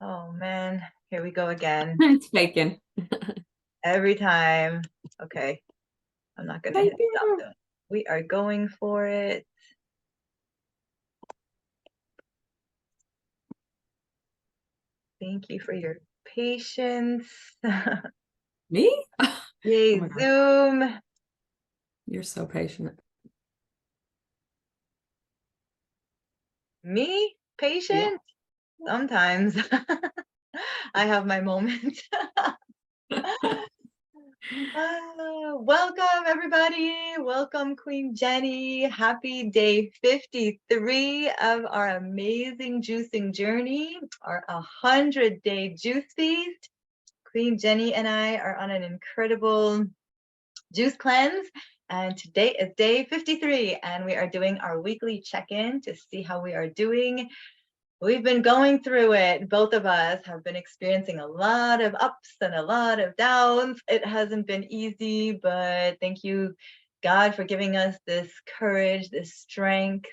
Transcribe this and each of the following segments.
Oh man, here we go again. It's bacon. Every time. Okay, I'm not gonna hit stop Bacon. though. We are going for it. Thank you for your patience. Me? Oh Yay, my God. Zoom. You're so patient. Me? Yeah. Patient? Sometimes. I have my moments. Welcome, everybody. Welcome, Queen Jennie. Happy day 53 of our amazing juicing journey, our 100-day juice feast. Queen Jennie and I are on an incredible juice cleanse, and today is day 53, and we are doing our weekly check-in to see how we are doing. We've been going through it. Both of us have been experiencing a lot of ups and a lot of downs. It hasn't been easy, but thank you, God, for giving us this courage, this strength,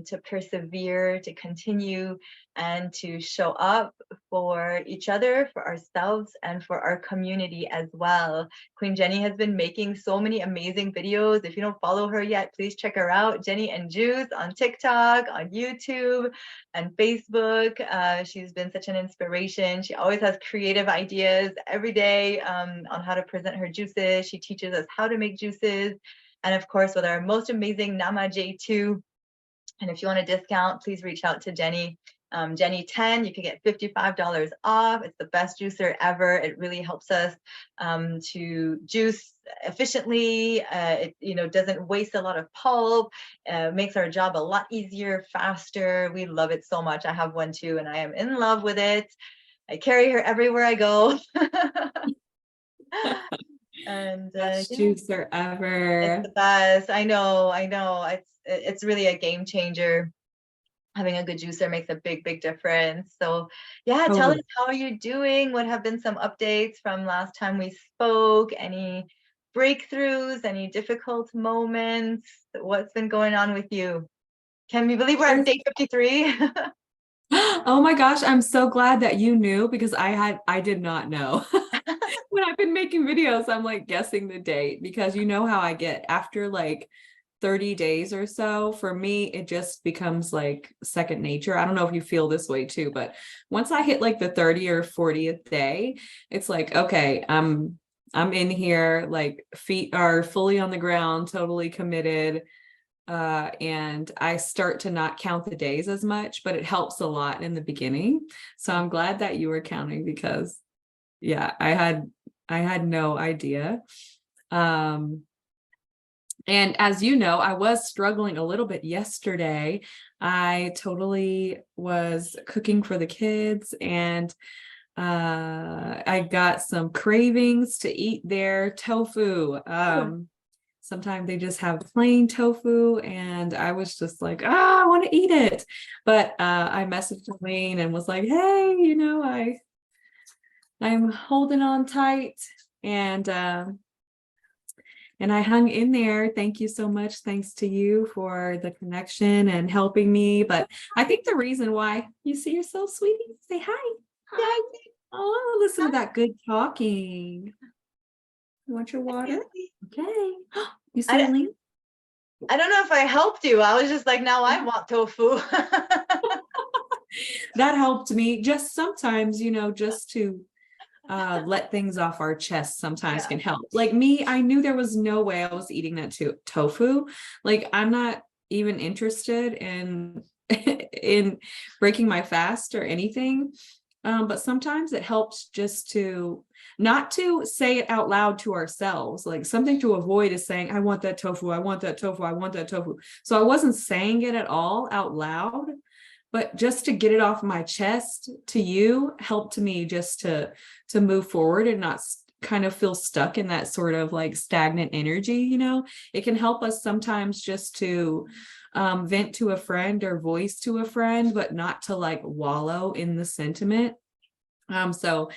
to persevere, to continue, and to show up for each other, for ourselves, and for our community as well. Queen Jennie has been making so many amazing videos. If you don't follow her yet, please check her out, Jennie and Juice, on TikTok, on YouTube, and Facebook. She's been such an inspiration. She always has creative ideas every day, on how to present her juices. She teaches us how to make juices. And of course, with our most amazing Nama J2. And if you want a discount, please reach out to Jennie. Jennie 10, you can get $55 off. It's the best juicer ever. It really helps us to juice efficiently. It doesn't waste a lot of pulp. Makes our job a lot easier, faster. We love it so much. I have one too, and I am in love with it. I carry her everywhere I go. And Best yeah, juicer it's ever. the best. I know. It's really a game changer. Having a good juicer makes a big, big difference. So yeah, tell us, Totally. how are you doing? What have been some updates from last time we spoke? Any breakthroughs, any difficult moments? What's been going on with you? Can we believe we're at There's- day 53? Oh my gosh, I'm so glad that you knew because I did not know. When I've been making videos, I'm like guessing the date because you know how I get after like 30 days or so. For me, it just becomes like second nature. I don't know if you feel this way too, but once I hit like the 30 or 40th day, it's like, okay, I'm in here, like feet are fully on the ground, totally committed. And I start to not count the days as much, but it helps a lot in the beginning. So I'm glad that you were counting because yeah, I had no idea. Um, and as you know, I was struggling a little bit yesterday. I totally was cooking for the kids and I got some cravings to eat their tofu. Sometimes they just have plain tofu and I was just like, I want to eat it. But I messaged Aline and was like, hey, I'm holding on tight and and I hung in there. Thank you so much. Thanks to you for the connection and helping me. But I think the reason why you see yourself, sweetie, say hi. Yeah, Hi. Oh, listen to that good talking. You want your water? Okay. You see I, Aline? I don't know if I helped you. I was just like, now I want tofu. That helped me. Just sometimes, just to let things off our chest sometimes Yeah. can help. Like me, I knew there was no way I was eating that tofu. Like I'm not even interested in in breaking my fast or anything. But sometimes it helps just to not to say it out loud to ourselves. Like something to avoid is saying, I want that tofu, I want that tofu, I want that tofu. So I wasn't saying it at all out loud, but just to get it off my chest to you helped me just to move forward and not kind of feel stuck in that sort of like stagnant energy. It can help us sometimes just to vent to a friend or voice to a friend, but not to like wallow in the sentiment. So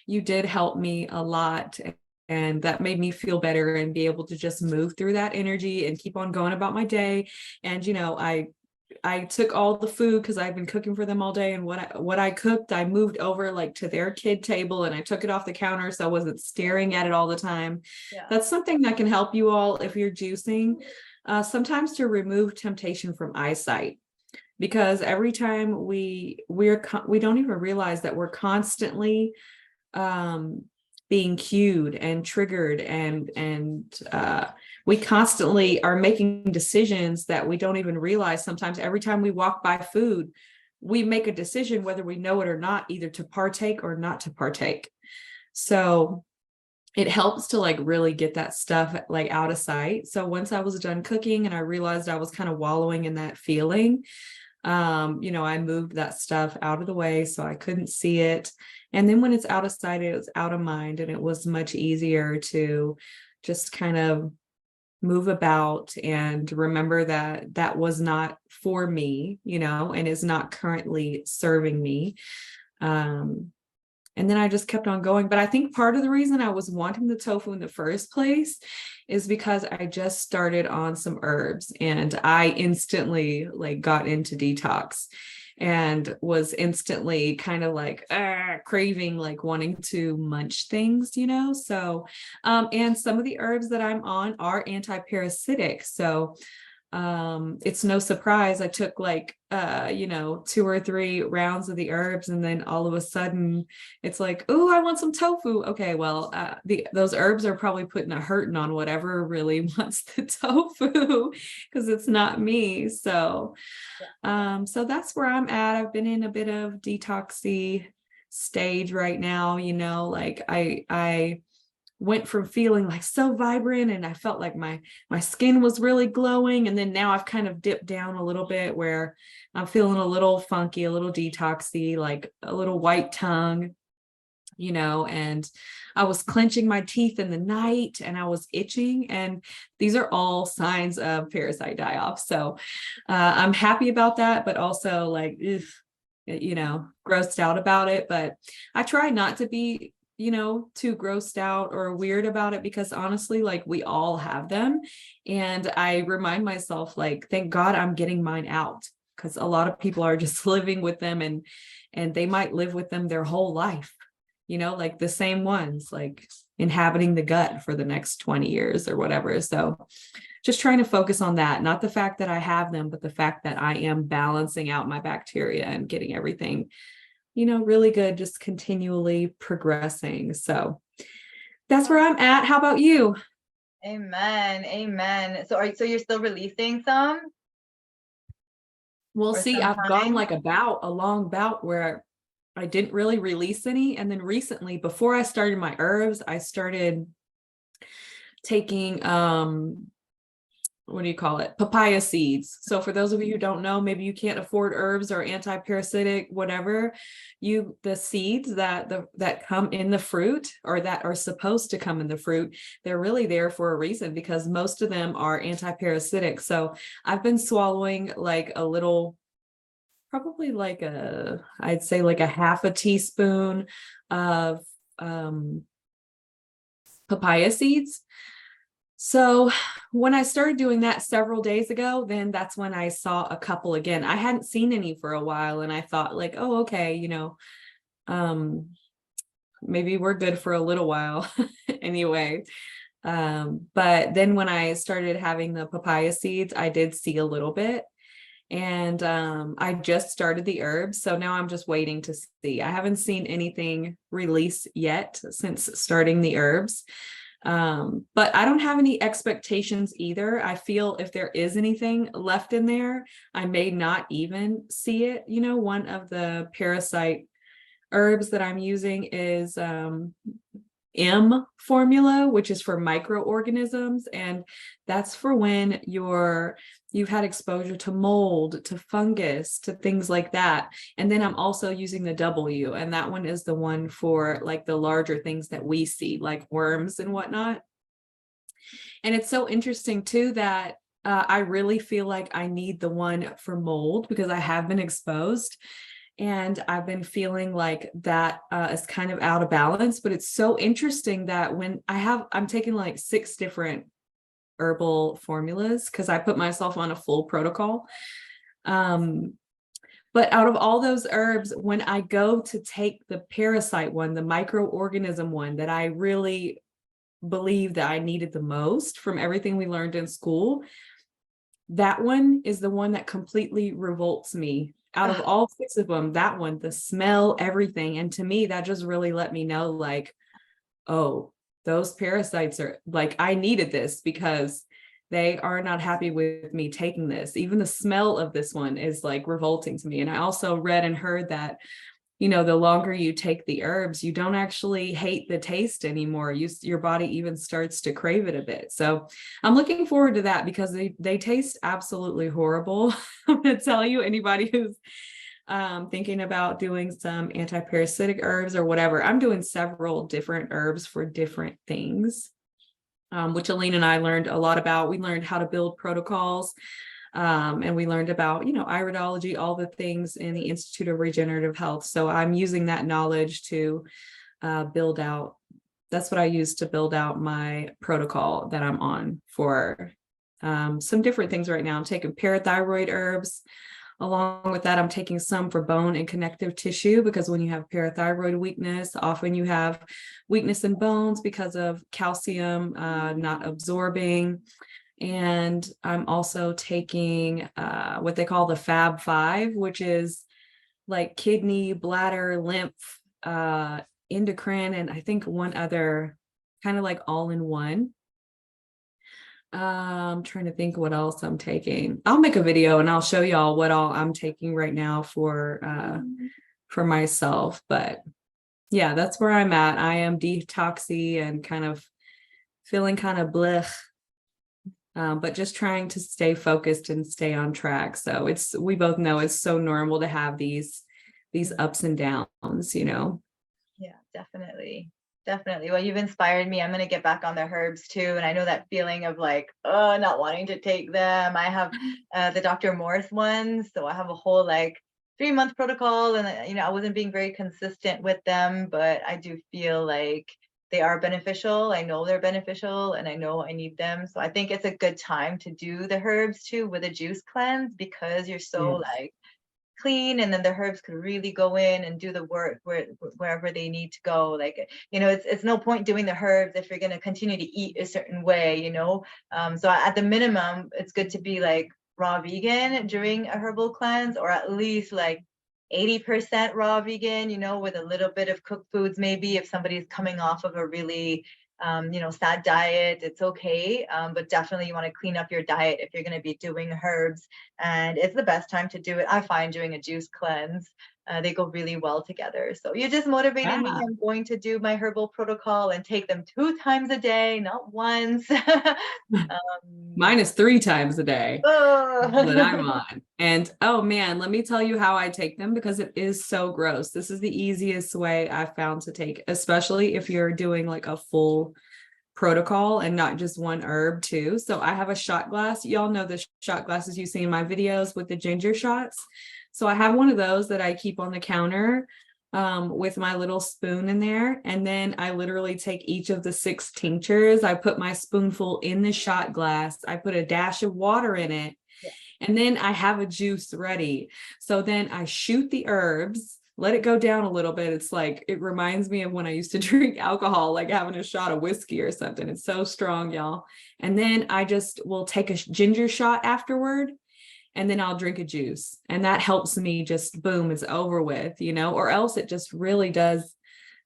you did help me a lot, and that made me feel better and be able to just move through that energy and keep on going about my day. And I I took all the food because I've been cooking for them all day, and what I cooked, I moved over like to their kid table and I took it off the counter so I wasn't staring at it all the time. Yeah. That's something that can help you all if you're juicing, sometimes to remove temptation from eyesight, because every time we don't even realize that we're constantly being cued and triggered, and we constantly are making decisions that we don't even realize. Sometimes every time we walk by food, we make a decision whether we know it or not, either to partake or not to partake. So it helps to like really get that stuff like out of sight. So once I was done cooking and I realized I was kind of wallowing in that feeling, I moved that stuff out of the way so I couldn't see it. And then when it's out of sight, it's out of mind, and it was much easier to just kind of move about and remember that that was not for me, and is not currently serving me. And then I just kept on going. But I think part of the reason I was wanting the tofu in the first place is because I just started on some herbs, and I instantly like got into detox and was instantly kind of like craving, like wanting to munch things, So, and some of the herbs that I'm on are anti-parasitic. So it's no surprise I took like 2 or 3 rounds of the herbs, and then all of a sudden it's like, oh, I want some tofu. Okay, well, those herbs are probably putting a hurting on whatever really wants the tofu, because it's not me. So so that's where I'm at. I've been in a bit of detoxy stage right now, like I went from feeling like so vibrant and I felt like my skin was really glowing, and then now I've kind of dipped down a little bit where I'm feeling a little funky, a little detoxy, like a little white tongue, and I was clenching my teeth in the night and I was itching, and these are all signs of parasite die-off. So I'm happy about that, but also like grossed out about it. But I try not to be too grossed out or weird about it, because honestly, like, we all have them. And I remind myself, like, thank God I'm getting mine out, because a lot of people are just living with them, and they might live with them their whole life, like the same ones, like inhabiting the gut for the next 20 years or whatever. So just trying to focus on that, not the fact that I have them, but the fact that I am balancing out my bacteria and getting everything really good, just continually progressing. So that's where I'm at. How about you? Amen. Amen. So you're still releasing some? We'll Or see. I've gone sometime? like a long bout where I didn't really release any. And then recently, before I started my herbs, I started taking what do you call it? Papaya seeds. So for those of you who don't know, maybe you can't afford herbs or anti-parasitic, whatever, the seeds that come in the fruit, or that are supposed to come in the fruit, they're really there for a reason, because most of them are anti-parasitic. So I've been swallowing like a little, probably like I'd say like a half a teaspoon of papaya seeds. So when I started doing that several days ago, then that's when I saw a couple again. I hadn't seen any for a while, and I thought like, oh, okay, maybe we're good for a little while anyway. But then when I started having the papaya seeds, I did see a little bit. And I just started the herbs. So now I'm just waiting to see. I haven't seen anything release yet since starting the herbs. But I don't have any expectations either. I feel if there is anything left in there, I may not even see it. One of the parasite herbs that I'm using is M formula, which is for microorganisms, and that's for when you've had exposure to mold, to fungus, to things like that. And then I'm also using the W, and that one is the one for like the larger things that we see, like worms and whatnot. And it's so interesting too that I really feel like I need the one for mold, because I have been exposed. And I've been feeling like that is kind of out of balance. But it's so interesting that when I'm taking like 6 different herbal formulas, because I put myself on a full protocol. But out of all those herbs, when I go to take the parasite one, the microorganism one that I really believe that I needed the most from everything we learned in school, that one is the one that completely revolts me. Out of Ugh, all six of them, that one, the smell, everything. And to me, that just really let me know, like, oh, those parasites are like, I needed this because they are not happy with me taking this. Even the smell of this one is like revolting to me. And I also read and heard that, the longer you take the herbs, you don't actually hate the taste anymore. Your body even starts to crave it a bit. So I'm looking forward to that because they taste absolutely horrible. I'm going to tell you, anybody who's thinking about doing some anti-parasitic herbs or whatever, I'm doing several different herbs for different things, which Aline and I learned a lot about. We learned how to build protocols. And we learned about, iridology, all the things in the Institute of Regenerative Health. So I'm using that knowledge to build out. That's what I use to build out my protocol that I'm on for some different things right now. I'm taking parathyroid herbs. Along with that, I'm taking some for bone and connective tissue because when you have parathyroid weakness, often you have weakness in bones because of calcium not absorbing. And I'm also taking what they call the Fab Five, which is like kidney, bladder, lymph, endocrine, and I think one other, kind of like all in one. I'm trying to think what else I'm taking. I'll make a video and I'll show y'all what all I'm taking right now for myself. But yeah, that's where I'm at. I am detoxy and kind of feeling kind of blech, but just trying to stay focused and stay on track. So we both know it's so normal to have these ups and downs. yeah, definitely. Definitely. Well, you've inspired me. I'm going to get back on the herbs too. And I know that feeling of like, oh, not wanting to take them. I have the Dr. Morris ones. So I have a whole like 3-month protocol. And, I wasn't being very consistent with them, but I do feel like they are beneficial. I know they're beneficial and I know I need them. So I think it's a good time to do the herbs too with a juice cleanse because you're so Yes. like clean, and then the herbs could really go in and do the work wherever they need to go. Like, it's no point doing the herbs if you're going to continue to eat a certain way. So at the minimum, it's good to be like raw vegan during a herbal cleanse, or at least like 80% raw vegan, with a little bit of cooked foods. Maybe if somebody's coming off of a really sad diet, it's okay. But definitely you want to clean up your diet if you're going to be doing herbs. And it's the best time to do it, I find, doing a juice cleanse. They go really well together. So you just motivated me. Yeah. I'm going to do my herbal protocol and take them 2 times a day, not once. Mine is 3 times a day that Oh. I'm on. And oh man, let me tell you how I take them because it is so gross. This is the easiest way I've found to take, especially if you're doing like a full protocol and not just one herb too. So I have a shot glass. Y'all know the shot glasses you see in my videos with the ginger shots. So I have one of those that I keep on the counter with my little spoon in there. And then I literally take each of the 6 tinctures. I put my spoonful in the shot glass. I put a dash of water in it. Yeah. And then I have a juice ready. So then I shoot the herbs, let it go down a little bit. It's like, it reminds me of when I used to drink alcohol, like having a shot of whiskey or something. It's so strong, y'all. And then I just will take a ginger shot afterward, and then I'll drink a juice. And that helps me just, boom, it's over with, or else it just really does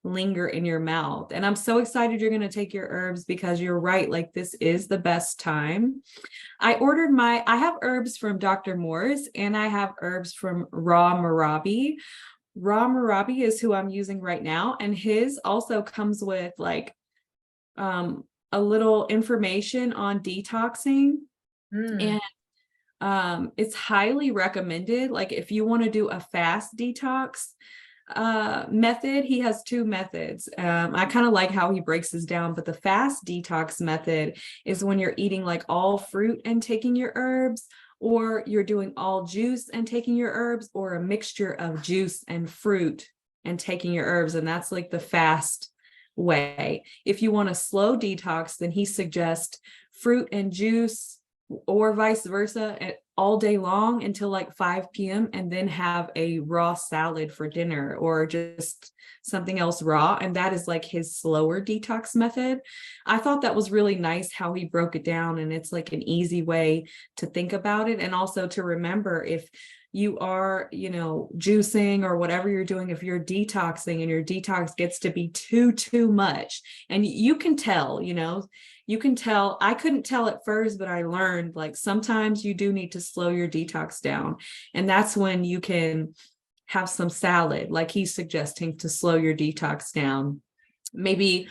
linger in your mouth. And I'm so excited you're going to take your herbs because you're right. Like, this is the best time. I have herbs from Dr. Morris and I have herbs from Raw Marabi. Raw Marabi is who I'm using right now. And his also comes with like a little information on detoxing. Mm. And it's highly recommended. Like if you want to do a fast detox method, he has 2 methods. I kind of like how he breaks this down, but the fast detox method is when you're eating like all fruit and taking your herbs, or you're doing all juice and taking your herbs, or a mixture of juice and fruit and taking your herbs. And that's like the fast way. If you want a slow detox, then he suggests fruit and juice, or vice versa, all day long until like 5 p.m. and then have a raw salad for dinner or just something else raw. And that is like his slower detox method. I thought that was really nice how he broke it down. And it's like an easy way to think about it. And also to remember if you are, juicing or whatever you're doing, if you're detoxing and your detox gets to be too much, and you can tell, you can tell. I couldn't tell at first, but I learned like sometimes you do need to slow your detox down. And that's when you can have some salad, like he's suggesting, to slow your detox down. Maybe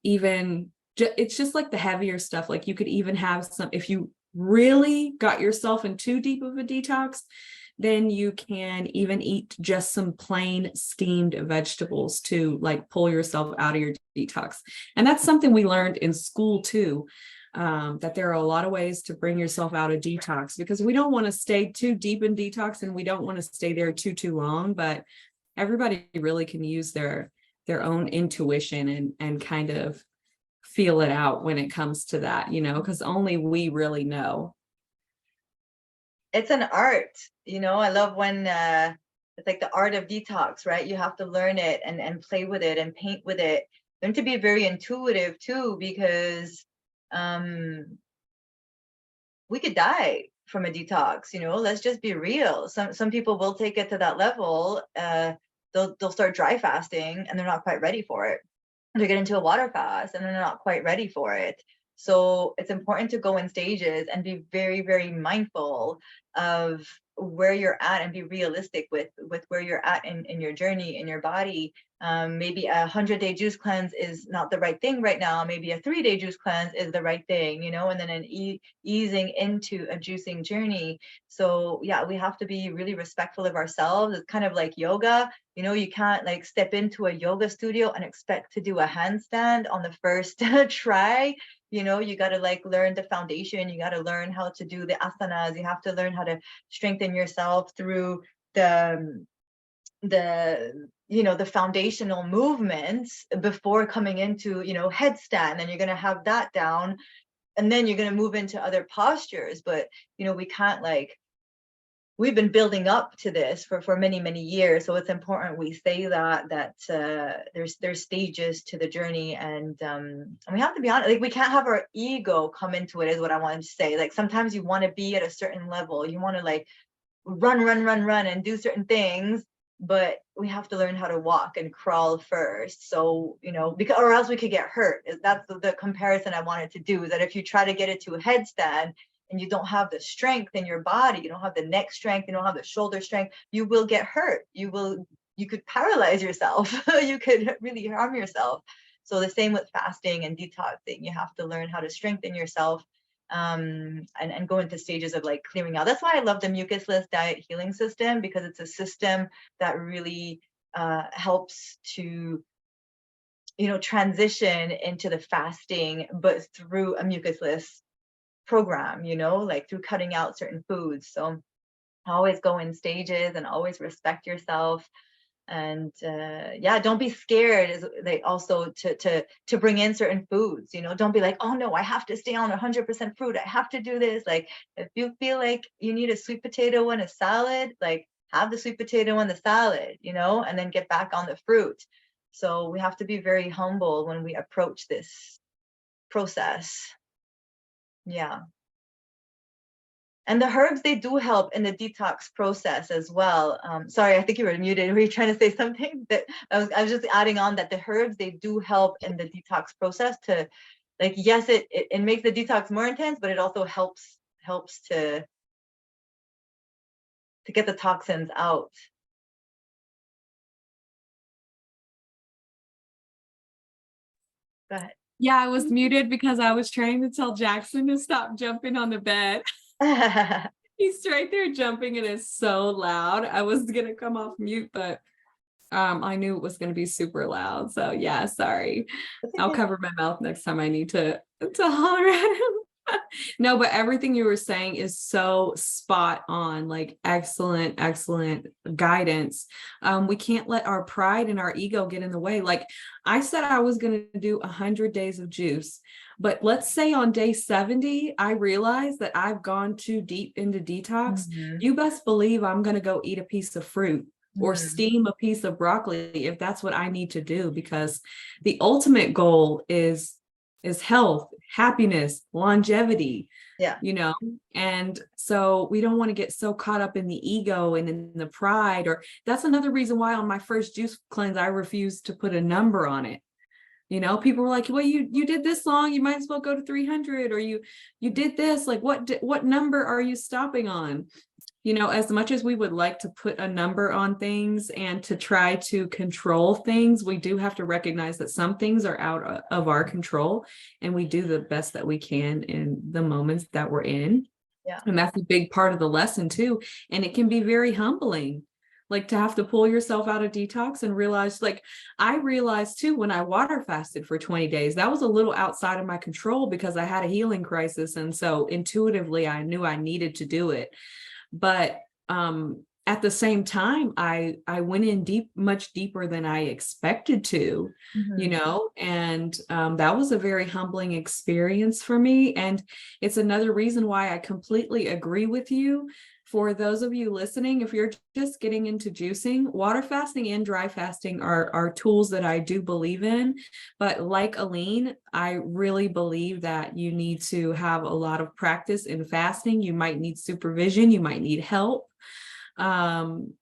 even it's just like the heavier stuff. Like you could even have some, if you really got yourself in too deep of a detox, then you can even eat just some plain steamed vegetables to like pull yourself out of your detox. And that's something we learned in school too, that there are a lot of ways to bring yourself out of detox, because we don't want to stay too deep in detox and we don't want to stay there too long. But everybody really can use their own intuition and kind of feel it out when it comes to that, because only we really know. It's an art, I love when it's like the art of detox, right? You have to learn it and play with it and paint with it. Learn to be very intuitive too, because we could die from a detox, let's just be real. Some people will take it to that level. They'll start dry fasting and they're not quite ready for it. They get into a water fast and they're not quite ready for it. So it's important to go in stages and be very, very mindful of where you're at and be realistic with where you're at in your journey, in your body. Maybe a 100-day juice cleanse is not the right thing right now. Maybe a 3-day juice cleanse is the right thing, and then easing into a juicing journey. So yeah, we have to be really respectful of ourselves. It's kind of like yoga. You can't like step into a yoga studio and expect to do a handstand on the first try. You got to like learn the foundation. You got to learn how to do the asanas. You have to learn how to strengthen yourself through the foundational movements before coming into headstand. And you're going to have that down, and then you're going to move into other postures. But we can't we've been building up to this for many years, so it's important we say that there's stages to the journey, and we have to be honest. Like, we can't have our ego come into it, is what I wanted to say. Like, sometimes you want to be at a certain level, you want to like run and do certain things, but we have to learn how to walk and crawl first. So because, or else we could get hurt. That's the comparison I wanted to do, is that if you try to get it to a headstand and you don't have the strength in your body, you don't have the neck strength, you don't have the shoulder strength, you will get hurt. You could paralyze yourself. You could really harm yourself. So the same with fasting and detoxing. You have to learn how to strengthen yourself, and go into stages of like clearing out. That's why I love the mucusless diet healing system, because it's a system that really helps to transition into the fasting, but through a mucusless program, like through cutting out certain foods. So always go in stages and always respect yourself. And yeah, don't be scared, is like also to bring in certain foods. Don't be like, oh no, I have to stay on 100% fruit, I have to do this. Like, if you feel like you need a sweet potato and a salad, like have the sweet potato and the salad, and then get back on the fruit. So we have to be very humble when we approach this process. Yeah. And the herbs, they do help in the detox process as well. Sorry, I think you were muted. Were you trying to say something? That I was just adding on that the herbs, they do help in the detox process to, like, yes, it makes the detox more intense, but it also helps to get the toxins out. Go ahead. Yeah, I was muted because I was trying to tell Jackson to stop jumping on the bed. He's right there jumping and it's so loud. I was gonna come off mute, but I knew it was gonna be super loud. So yeah, sorry. I'll cover my mouth next time I need to holler at him. No, but everything you were saying is so spot on, like excellent, excellent guidance. We can't let our pride and our ego get in the way. Like I said, I was going to do 100 days of juice, but let's say on day 70, I realized that I've gone too deep into detox. Mhm, You best believe I'm going to go eat a piece of fruit or mhm. steam a piece of broccoli if that's what I need to do, because the ultimate goal is health, happiness, longevity, Yeah. you know? And so we don't want to get so caught up in the ego and in the pride, or that's another reason why on my first juice cleanse, I refused to put a number on it. You know, people were like, well, you did this long, you might as well go to 300, or you did this, like what number are you stopping on? You know, as much as we would like to put a number on things and to try to control things, we do have to recognize that some things are out of our control, and we do the best that we can in the moments that we're in. Yeah. And that's a big part of the lesson too. And it can be very humbling, like to have to pull yourself out of detox and realize, like I realized too, when I water fasted for 20 days, that was a little outside of my control because I had a healing crisis. And so intuitively, I knew I needed to do it. But at the same time, I went in deep, much deeper than I expected to, you Mhm. know, and that was a very humbling experience for me. And it's another reason why I completely agree with you. For those of you listening, if you're just getting into juicing, water fasting and dry fasting are tools that I do believe in. But like Aline, I really believe that you need to have a lot of practice in fasting. You might need supervision, you might need help. Um,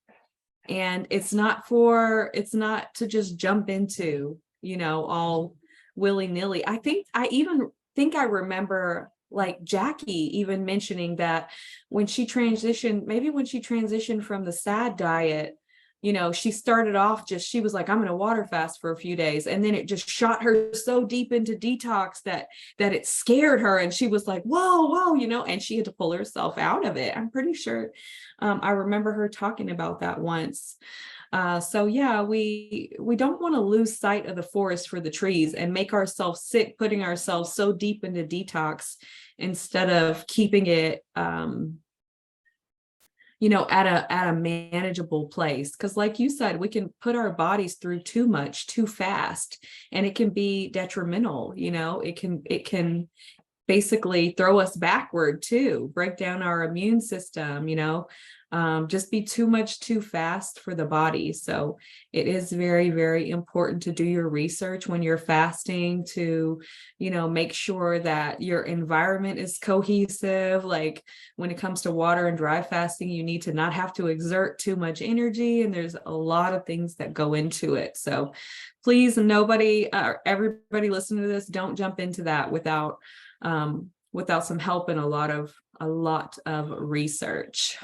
and it's not to just jump into, you know, all willy-nilly. I even think I remember like Jackie even mentioning that when she transitioned, maybe when she transitioned from the SAD diet, you know, she started off just, she was like, I'm going to water fast for a few days. And then it just shot her so deep into detox that it scared her. And she was like, whoa, you know, and she had to pull herself out of it. I'm pretty sure I remember her talking about that once. So yeah, we don't want to lose sight of the forest for the trees and make ourselves sick, putting ourselves so deep into detox instead of keeping it you know, at a manageable place. Because like you said, we can put our bodies through too much too fast, and it can be detrimental. You know, it can basically throw us backward too, break down our immune system, you know, just be too much too fast for the body. So it is very, very important to do your research when you're fasting to, you know, make sure that your environment is cohesive. Like when it comes to water and dry fasting, you need to not have to exert too much energy. And there's a lot of things that go into it. So please, nobody, everybody listening to this, don't jump into that without some help and a lot of research.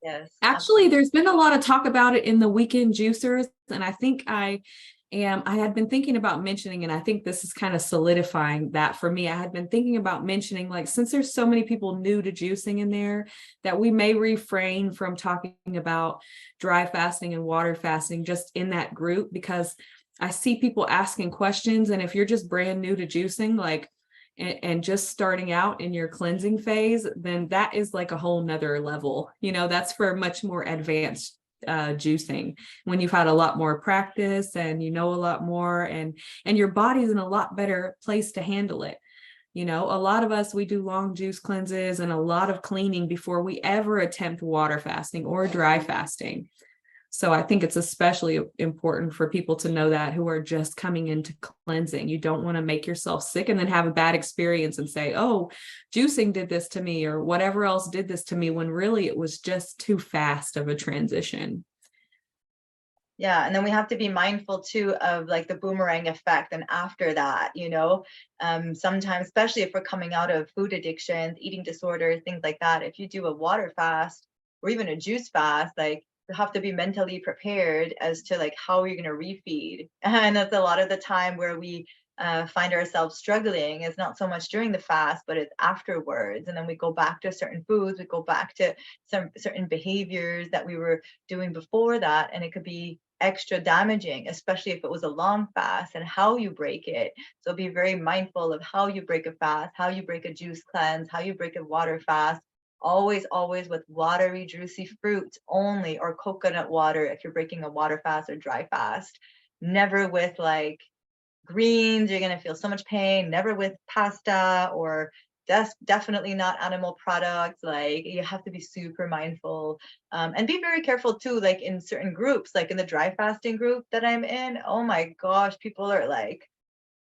Yes, Actually, absolutely. there's been a lot of talk about it in the weekend juicers, and I had been thinking about mentioning, and I think this is kind of solidifying that for me. I had been thinking about mentioning, like, since there's so many people new to juicing in there, that we may refrain from talking about dry fasting and water fasting just in that group, because I see people asking questions. And if you're just brand new to juicing, like, and just starting out in your cleansing phase, then that is like a whole nother level. You know, that's for much more advanced juicing, when you've had a lot more practice and you know a lot more, and your body's in a lot better place to handle it. You know, a lot of us, we do long juice cleanses and a lot of cleaning before we ever attempt water fasting or dry fasting. So I think it's especially important for people to know that, who are just coming into cleansing. You don't want to make yourself sick and then have a bad experience and say, oh, juicing did this to me, or whatever else did this to me, when really it was just too fast of a transition. Yeah, and then we have to be mindful too of like the boomerang effect and after that, sometimes, especially if we're coming out of food addictions, eating disorders, things like that, if you do a water fast or even a juice fast, like you have to be mentally prepared as to like how you're going to refeed. And that's a lot of the time where we find ourselves struggling is not so much during the fast, but it's afterwards. And then we go back to certain foods, we go back to some certain behaviors that we were doing before that. And it could be extra damaging, especially if it was a long fast, and how you break it. So be very mindful of how you break a fast, how you break a juice cleanse, how you break a water fast. Always with watery, juicy fruits only, or coconut water if you're breaking a water fast or dry fast. Never with like greens, you're going to feel so much pain. Never with pasta, or definitely not animal products. Like, you have to be super mindful, and be very careful too, like in certain groups, like in the dry fasting group that I'm in. Oh my gosh, people are like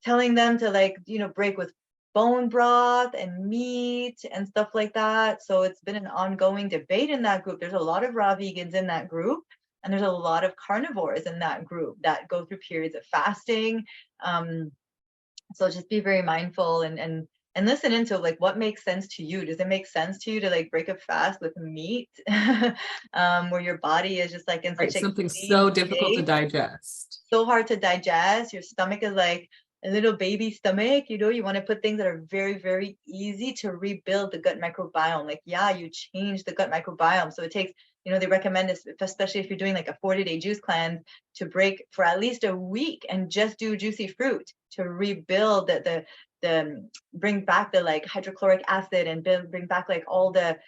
telling them to, like, break with bone broth and meat and stuff like that. So it's been an ongoing debate in that group. There's a lot of raw vegans in that group, and there's a lot of carnivores in that group that go through periods of fasting. So just be very mindful, and listen into like what makes sense to you. Does it make sense to you to like break a fast with meat, where your body is just like in Right, such a something clean so difficult to state, digest. so hard to digest? Your stomach is like a little baby stomach. You want to put things that are very, very easy to rebuild the gut microbiome. Like, yeah, you change the gut microbiome. So it takes, they recommend this, especially if you're doing like a 40-day juice cleanse, to break for at least a week and just do juicy fruit to rebuild the bring back the like hydrochloric acid, and bring back like all the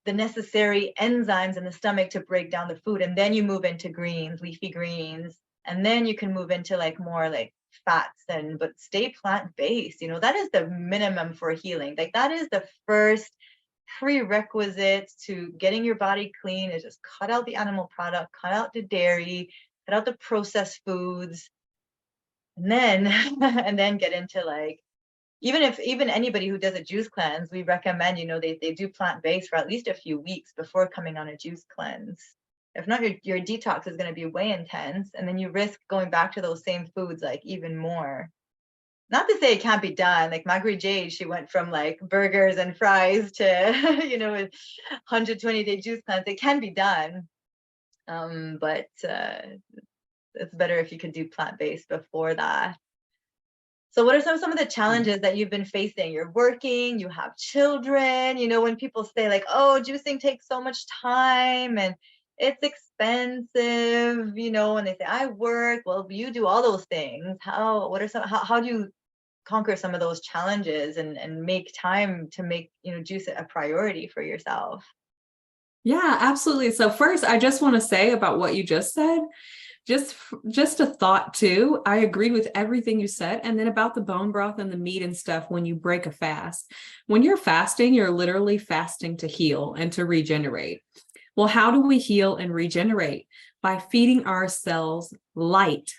necessary enzymes in the stomach to break down the food. And then you move into greens, leafy greens, and then you can move into like more like fats, but stay plant-based. That is the minimum for healing. Like, that is the first prerequisite to getting your body clean, is just cut out the animal product, cut out the dairy, cut out the processed foods, and then and then get into like, even anybody who does a juice cleanse, we recommend, they do plant-based for at least a few weeks before coming on a juice cleanse. If not, your detox is going to be way intense, and then you risk going back to those same foods like even more. Not to say it can't be done. Like Marguerite Jade, she went from like burgers and fries to, with 120-day juice cleanse. It can be done, but it's better if you could do plant-based before that. So what are some of the challenges that you've been facing? You're working, you have children, when people say like, oh, juicing takes so much time and it's expensive, and they say, I work, well, you do all those things. How do you conquer some of those challenges and make time to make, juice a priority for yourself? Yeah, absolutely. So first, I just want to say about what you just said, just a thought too. I agree with everything you said. And then about the bone broth and the meat and stuff, when you break a fast, when you're fasting, you're literally fasting to heal and to regenerate. Well, how do we heal and regenerate? By feeding our cells light.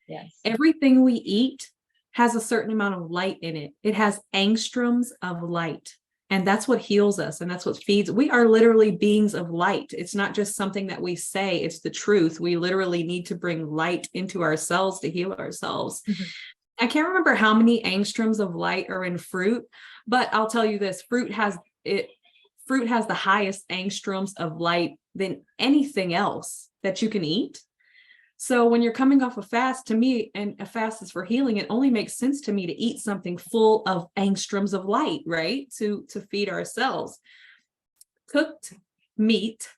Yes. Everything we eat has a certain amount of light in it. It has angstroms of light. And that's what heals us. And that's what feeds. We are literally beings of light. It's not just something that we say, it's the truth. We literally need to bring light into ourselves to heal ourselves. Mm-hmm. I can't remember how many angstroms of light are in fruit, but I'll tell you this, fruit has the highest angstroms of light than anything else that you can eat. So when you're coming off a fast, to me, and a fast is for healing, it only makes sense to me to eat something full of angstroms of light, right? To feed our cells. Cooked meat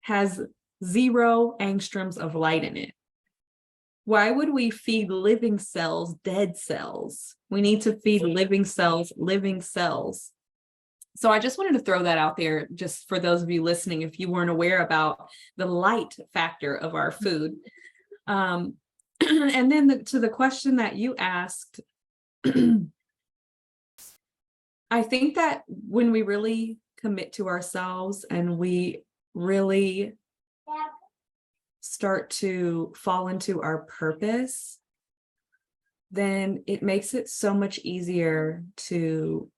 has 0 angstroms of light in it. Why would we feed living cells dead cells? We need to feed living cells living cells. So I just wanted to throw that out there, just for those of you listening, if you weren't aware about the light factor of our food. And then to the question that you asked, I think that when we really commit to ourselves and we really start to fall into our purpose, then it makes it so much easier to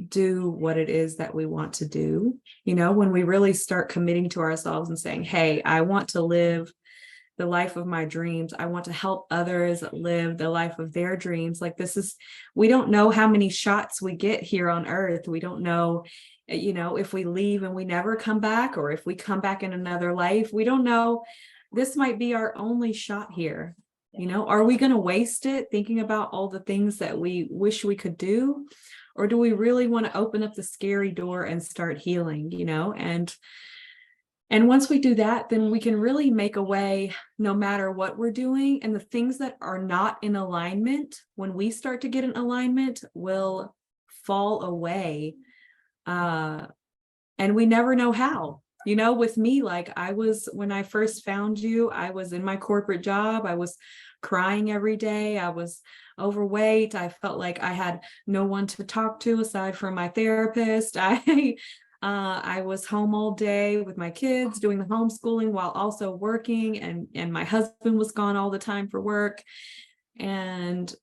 do what it is that we want to do. When we really start committing to ourselves and saying, hey, I want to live the life of my dreams. I want to help others live the life of their dreams. Like, we don't know how many shots we get here on earth. We don't know, if we leave and we never come back, or if we come back in another life, we don't know. This might be our only shot here. You know, are we going to waste it thinking about all the things that we wish we could do? Or do we really want to open up the scary door and start healing, you know? And once we do that, then we can really make a way no matter what we're doing. And the things that are not in alignment, when we start to get in alignment, will fall away. And we never know how. You know, with me, like when I first found you, I was in my corporate job. I was crying every day. I was overweight. I felt like I had no one to talk to aside from my therapist. I was home all day with my kids doing the homeschooling while also working, and my husband was gone all the time for work. And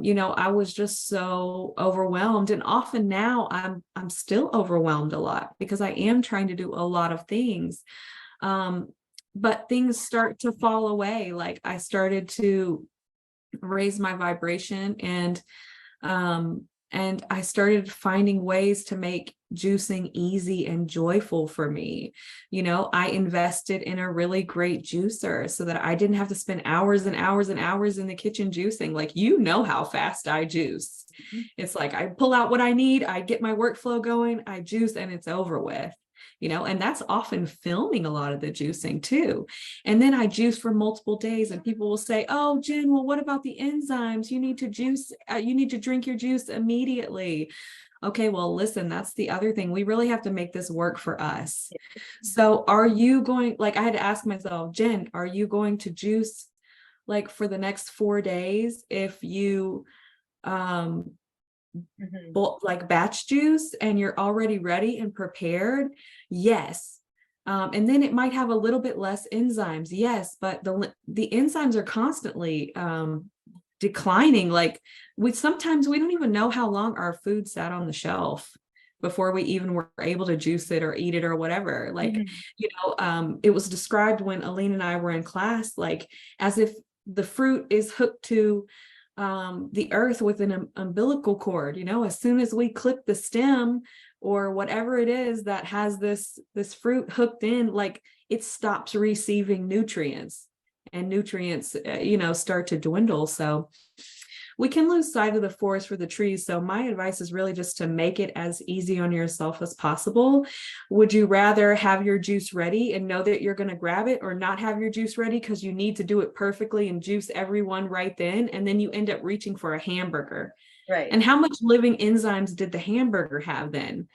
you know, I was just so overwhelmed, and often now I'm still overwhelmed a lot because I am trying to do a lot of things. But things start to fall away. Like I started to raise my vibration, and I started finding ways to make juicing easy and joyful for me. You know, I invested in a really great juicer so that I didn't have to spend hours and hours and hours in the kitchen juicing. Like, you know how fast I juice. It's like I pull out what I need, I get my workflow going, I juice, and it's over with. You know, and that's often filming a lot of the juicing too. And then I juice for multiple days, and people will say, "Oh, Jen, well, what about the enzymes? You need to juice, you need to drink your juice immediately." Okay, well, listen, that's the other thing. We really have to make this work for us. So are you going, like, I had to ask myself, Jen, are you going to juice like for the next 4 days if you um like batch juice and you're already ready and prepared? Yes. And then it might have a little bit less enzymes. Yes, but the enzymes are constantly declining. Like sometimes we don't even know how long our food sat on the shelf before we even were able to juice it or eat it or whatever. Like, you know, it was described when Aline and I were in class, like as if the fruit is hooked to the earth with an umbilical cord. You know, as soon as we clip the stem or whatever it is that has this fruit hooked in, like it stops receiving nutrients, and nutrients you know, start to dwindle. So we can lose sight of the forest for the trees. So my advice is really just to make it as easy on yourself as possible. Would you rather have your juice ready and know that you're going to grab it, or not have your juice ready because you need to do it perfectly and juice everyone right then, and then you end up reaching for a hamburger? Right. And how much living enzymes did the hamburger have then?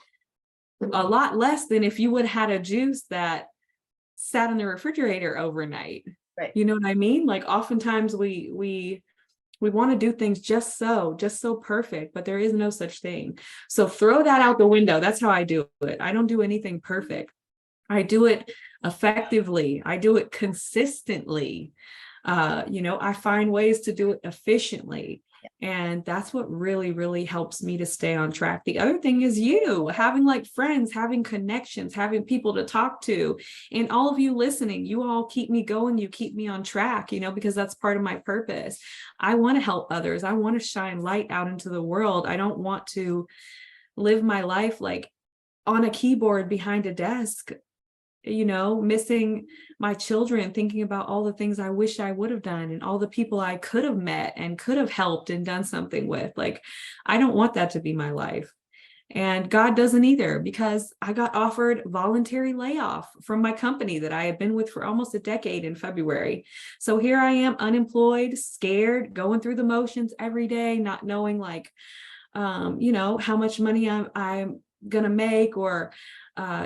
A lot less than if you would have had a juice that sat in the refrigerator overnight. Right. You know what I mean? Like oftentimes we want to do things just so perfect, but there is no such thing. So throw that out the window. That's how I do it. I don't do anything perfect. I do it effectively. I do it consistently. You know, I find ways to do it efficiently. And that's what really, really helps me to stay on track. The other thing is you having like friends, having connections, having people to talk to, and all of you listening. You all keep me going. You keep me on track, you know, because that's part of my purpose. I want to help others. I want to shine light out into the world. I don't want to live my life like on a keyboard behind a desk, you know, missing my children, thinking about all the things I wish I would have done and all the people I could have met and could have helped and done something with. Like, I don't want that to be my life. And God doesn't either, because I got offered voluntary layoff from my company that I had been with for almost a decade in February. So here I am, unemployed, scared, going through the motions every day, not knowing like, you know, how much money I'm going to make, or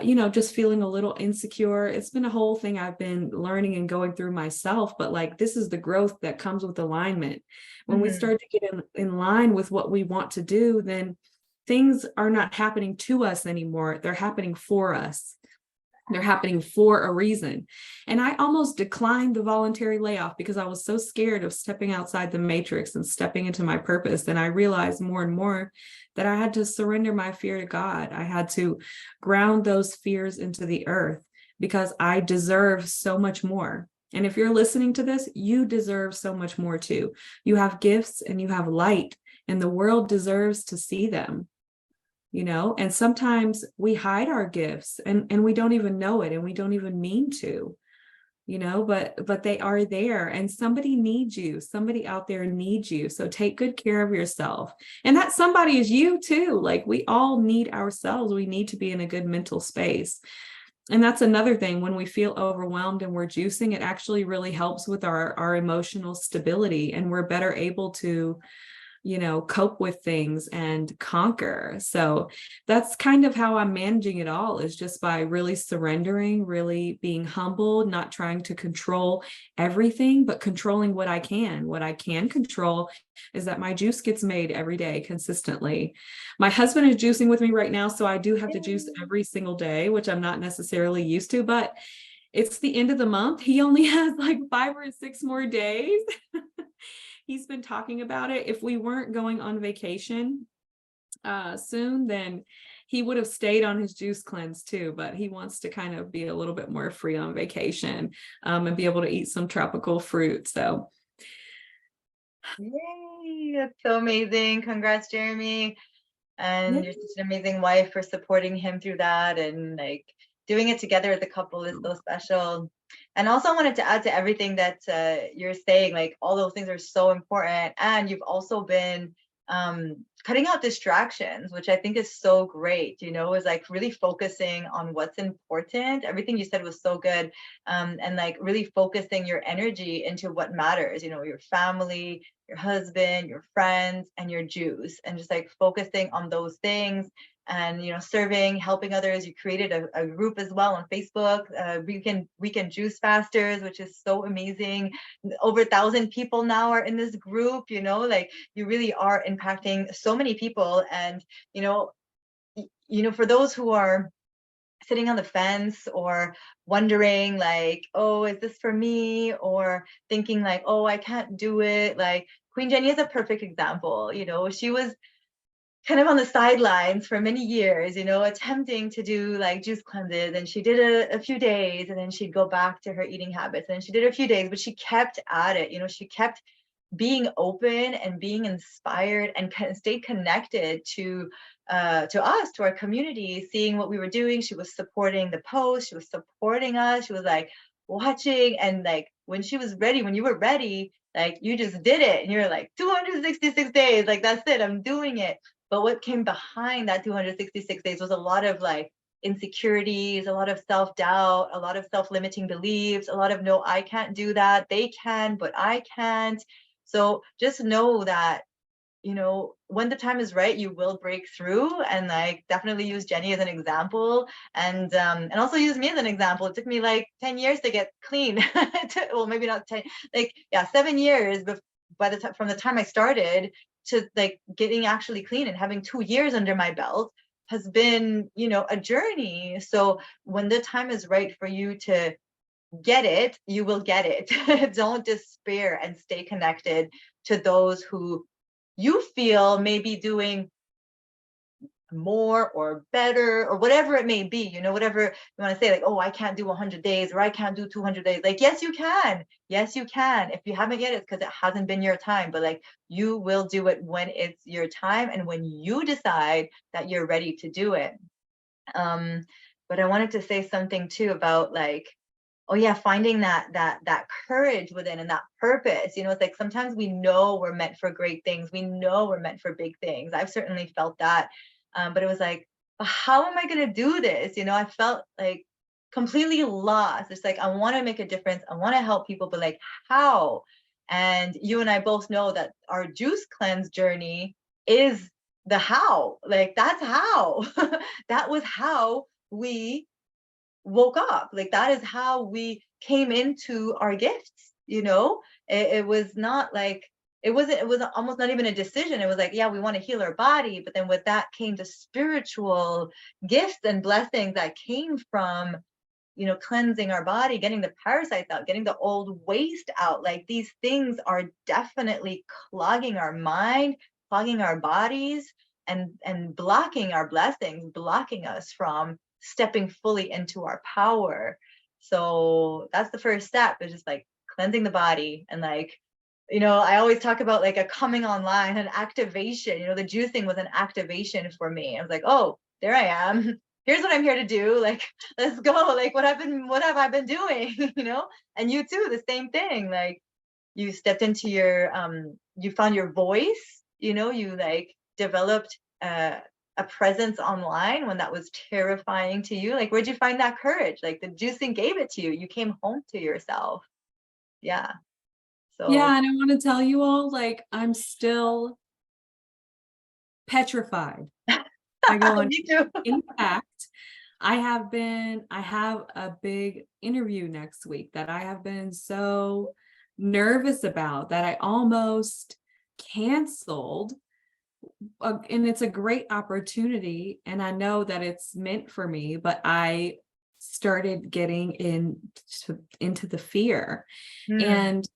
you know, just feeling a little insecure. It's been a whole thing I've been learning and going through myself. But like, this is the growth that comes with alignment. When we start to get in line with what we want to do, then things are not happening to us anymore. They're happening for us. They're happening for a reason. And I almost declined the voluntary layoff because I was so scared of stepping outside the matrix and stepping into my purpose. And I realized more and more that I had to surrender my fear to God. I had to ground those fears into the earth, because I deserve so much more. And if you're listening to this, you deserve so much more too. You have gifts and you have light, and the world deserves to see them. You know, and sometimes we hide our gifts and we don't even know it, and we don't even mean to. but they are there, and somebody needs you. Somebody out there needs you. So take good care of yourself. And that somebody is you too. Like, we all need ourselves. We need to be in a good mental space. And that's another thing. When we feel overwhelmed and we're juicing, it actually really helps with our emotional stability, and we're better able to cope with things and conquer. So that's kind of how I'm managing it all, is just by really surrendering, really being humble, not trying to control everything, but controlling what I can. What I can control is that my juice gets made every day consistently. My husband is juicing with me right now, so I do have to juice every single day, which I'm not necessarily used to, but it's the end of the month. He only has like 5 or 6 more days. He's been talking about it. If we weren't going on vacation soon, then he would have stayed on his juice cleanse too, but he wants to kind of be a little bit more free on vacation, and be able to eat some tropical fruit. So Yay, that's so amazing. Congrats, Jeremy. yeah. And you're such an amazing wife for supporting him through that, and like doing it together as a couple is so special. And also I wanted to add to everything that you're saying, like all those things are so important. And you've also been cutting out distractions, which I think is so great, is like really focusing on what's important. Everything you said was so good. And like really focusing your energy into what matters, your family, your husband, your friends, and your juice, and just like focusing on those things, and serving, helping others. You created a group as well on Facebook, weekend juice fasters, which is so amazing. Over 1,000 people now are in this group. Like you really are impacting so many people. And for those who are sitting on the fence or wondering like, oh, is this for me, or thinking like, oh, I can't do it, like Queen Jennie is a perfect example. She was kind of on the sidelines for many years, attempting to do like juice cleanses, and she did a few days, and then she'd go back to her eating habits, and she did a few days, but she kept at it. She kept being open and being inspired, and stay connected to us, to our community, seeing what we were doing. She was supporting the post, she was supporting us, she was like watching, and like when she was ready, when you were ready, like you just did it, and you're like 266 days, like that's it, I'm doing it. But what came behind that 266 days was a lot of like insecurities, a lot of self-doubt, a lot of self-limiting beliefs, a lot of no, I can't do that, they can, but I can't. So just know that, when the time is right, you will break through. And like definitely use Jennie as an example, and also use me as an example. It took me like 10 years to get clean. Well, maybe not 10, like, yeah, 7 years by the time, from the time I started to like getting actually clean and having 2 years under my belt has been, a journey. So when the time is right for you to get it, you will get it. Don't despair, and stay connected to those who you feel may be doing more or better, or whatever it may be, whatever you want to say, like, oh, I can't do 100 days, or I can't do 200 days. Like, yes, you can. Yes, you can. If you haven't yet, it's because it hasn't been your time, but like you will do it when it's your time, and when you decide that you're ready to do it. But I wanted to say something too about like, oh yeah, finding that courage within, and that purpose. It's like sometimes we know we're meant for great things, we know we're meant for big things. I've certainly felt that. But it was like, how am I going to do this? I felt like completely lost. It's like, I want to make a difference, I want to help people, but like, how? And you and I both know that our juice cleanse journey is the how. Like, that's how. That was how we woke up. Like, that is how we came into our gifts. It was not like, it was almost not even a decision. It was like, yeah, we want to heal our body, but then with that came the spiritual gifts and blessings that came from cleansing our body, getting the parasites out, getting the old waste out. Like, these things are definitely clogging our mind, clogging our bodies, and blocking our blessings, blocking us from stepping fully into our power. So that's the first step, is just like cleansing the body. And like, I always talk about like a coming online, an activation. The juicing was an activation for me. I was like, oh, there I am. here's what I'm here to do. Like, let's go. Like, what have I been doing? You know? And you too, the same thing. Like, you stepped into your, you found your voice, you know, you like developed a presence online when that was terrifying to you. Like, where'd you find that courage? Like, the juicing gave it to you. You came home to yourself. Yeah. So, Yeah, and I want to tell you all, like, I'm still petrified. I go on. me too. In fact, I have a big interview next week that I have been so nervous about that I almost canceled. And it's a great opportunity. And I know that it's meant for me, but I started getting into the fear. Hmm. And,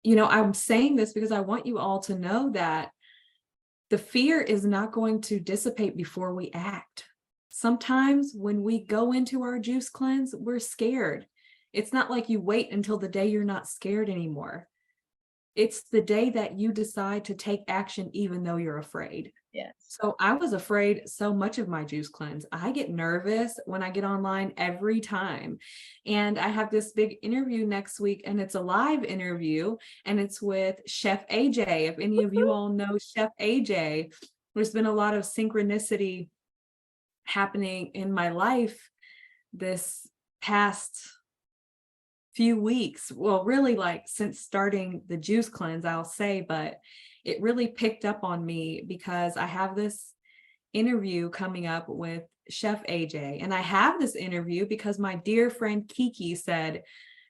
I'm saying this because I want you all to know that the fear is not going to dissipate before we act. Sometimes when we go into our juice cleanse, we're scared. It's not like you wait until the day you're not scared anymore. It's the day that you decide to take action, even though you're afraid. Yes. So I was afraid so much of my juice cleanse. I get nervous when I get online every time. And I have this big interview next week, and it's a live interview, and it's with Chef AJ. If any of you all know Chef AJ, there's been a lot of synchronicity happening in my life this past few weeks. Well, really, like since starting the juice cleanse, I'll say, but it really picked up on me because I have this interview coming up with Chef AJ. And I have this interview because my dear friend Kiki said,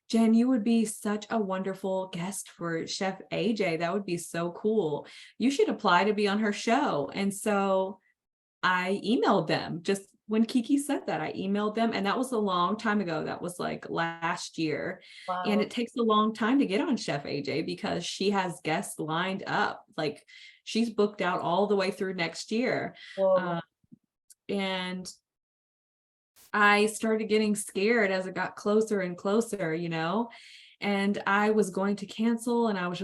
Jen, you would be such a wonderful guest for Chef AJ. That would be so cool. You should apply to be on her show. And so I emailed them just when Kiki said that. I emailed them, and that was a long time ago. That was like last year. And Wow. it takes a long time to get on Chef AJ because she has guests lined up. Like she's booked out all the way through next year. Whoa. Uh, and I started getting scared as it got closer and closer, and I was going to cancel, and I was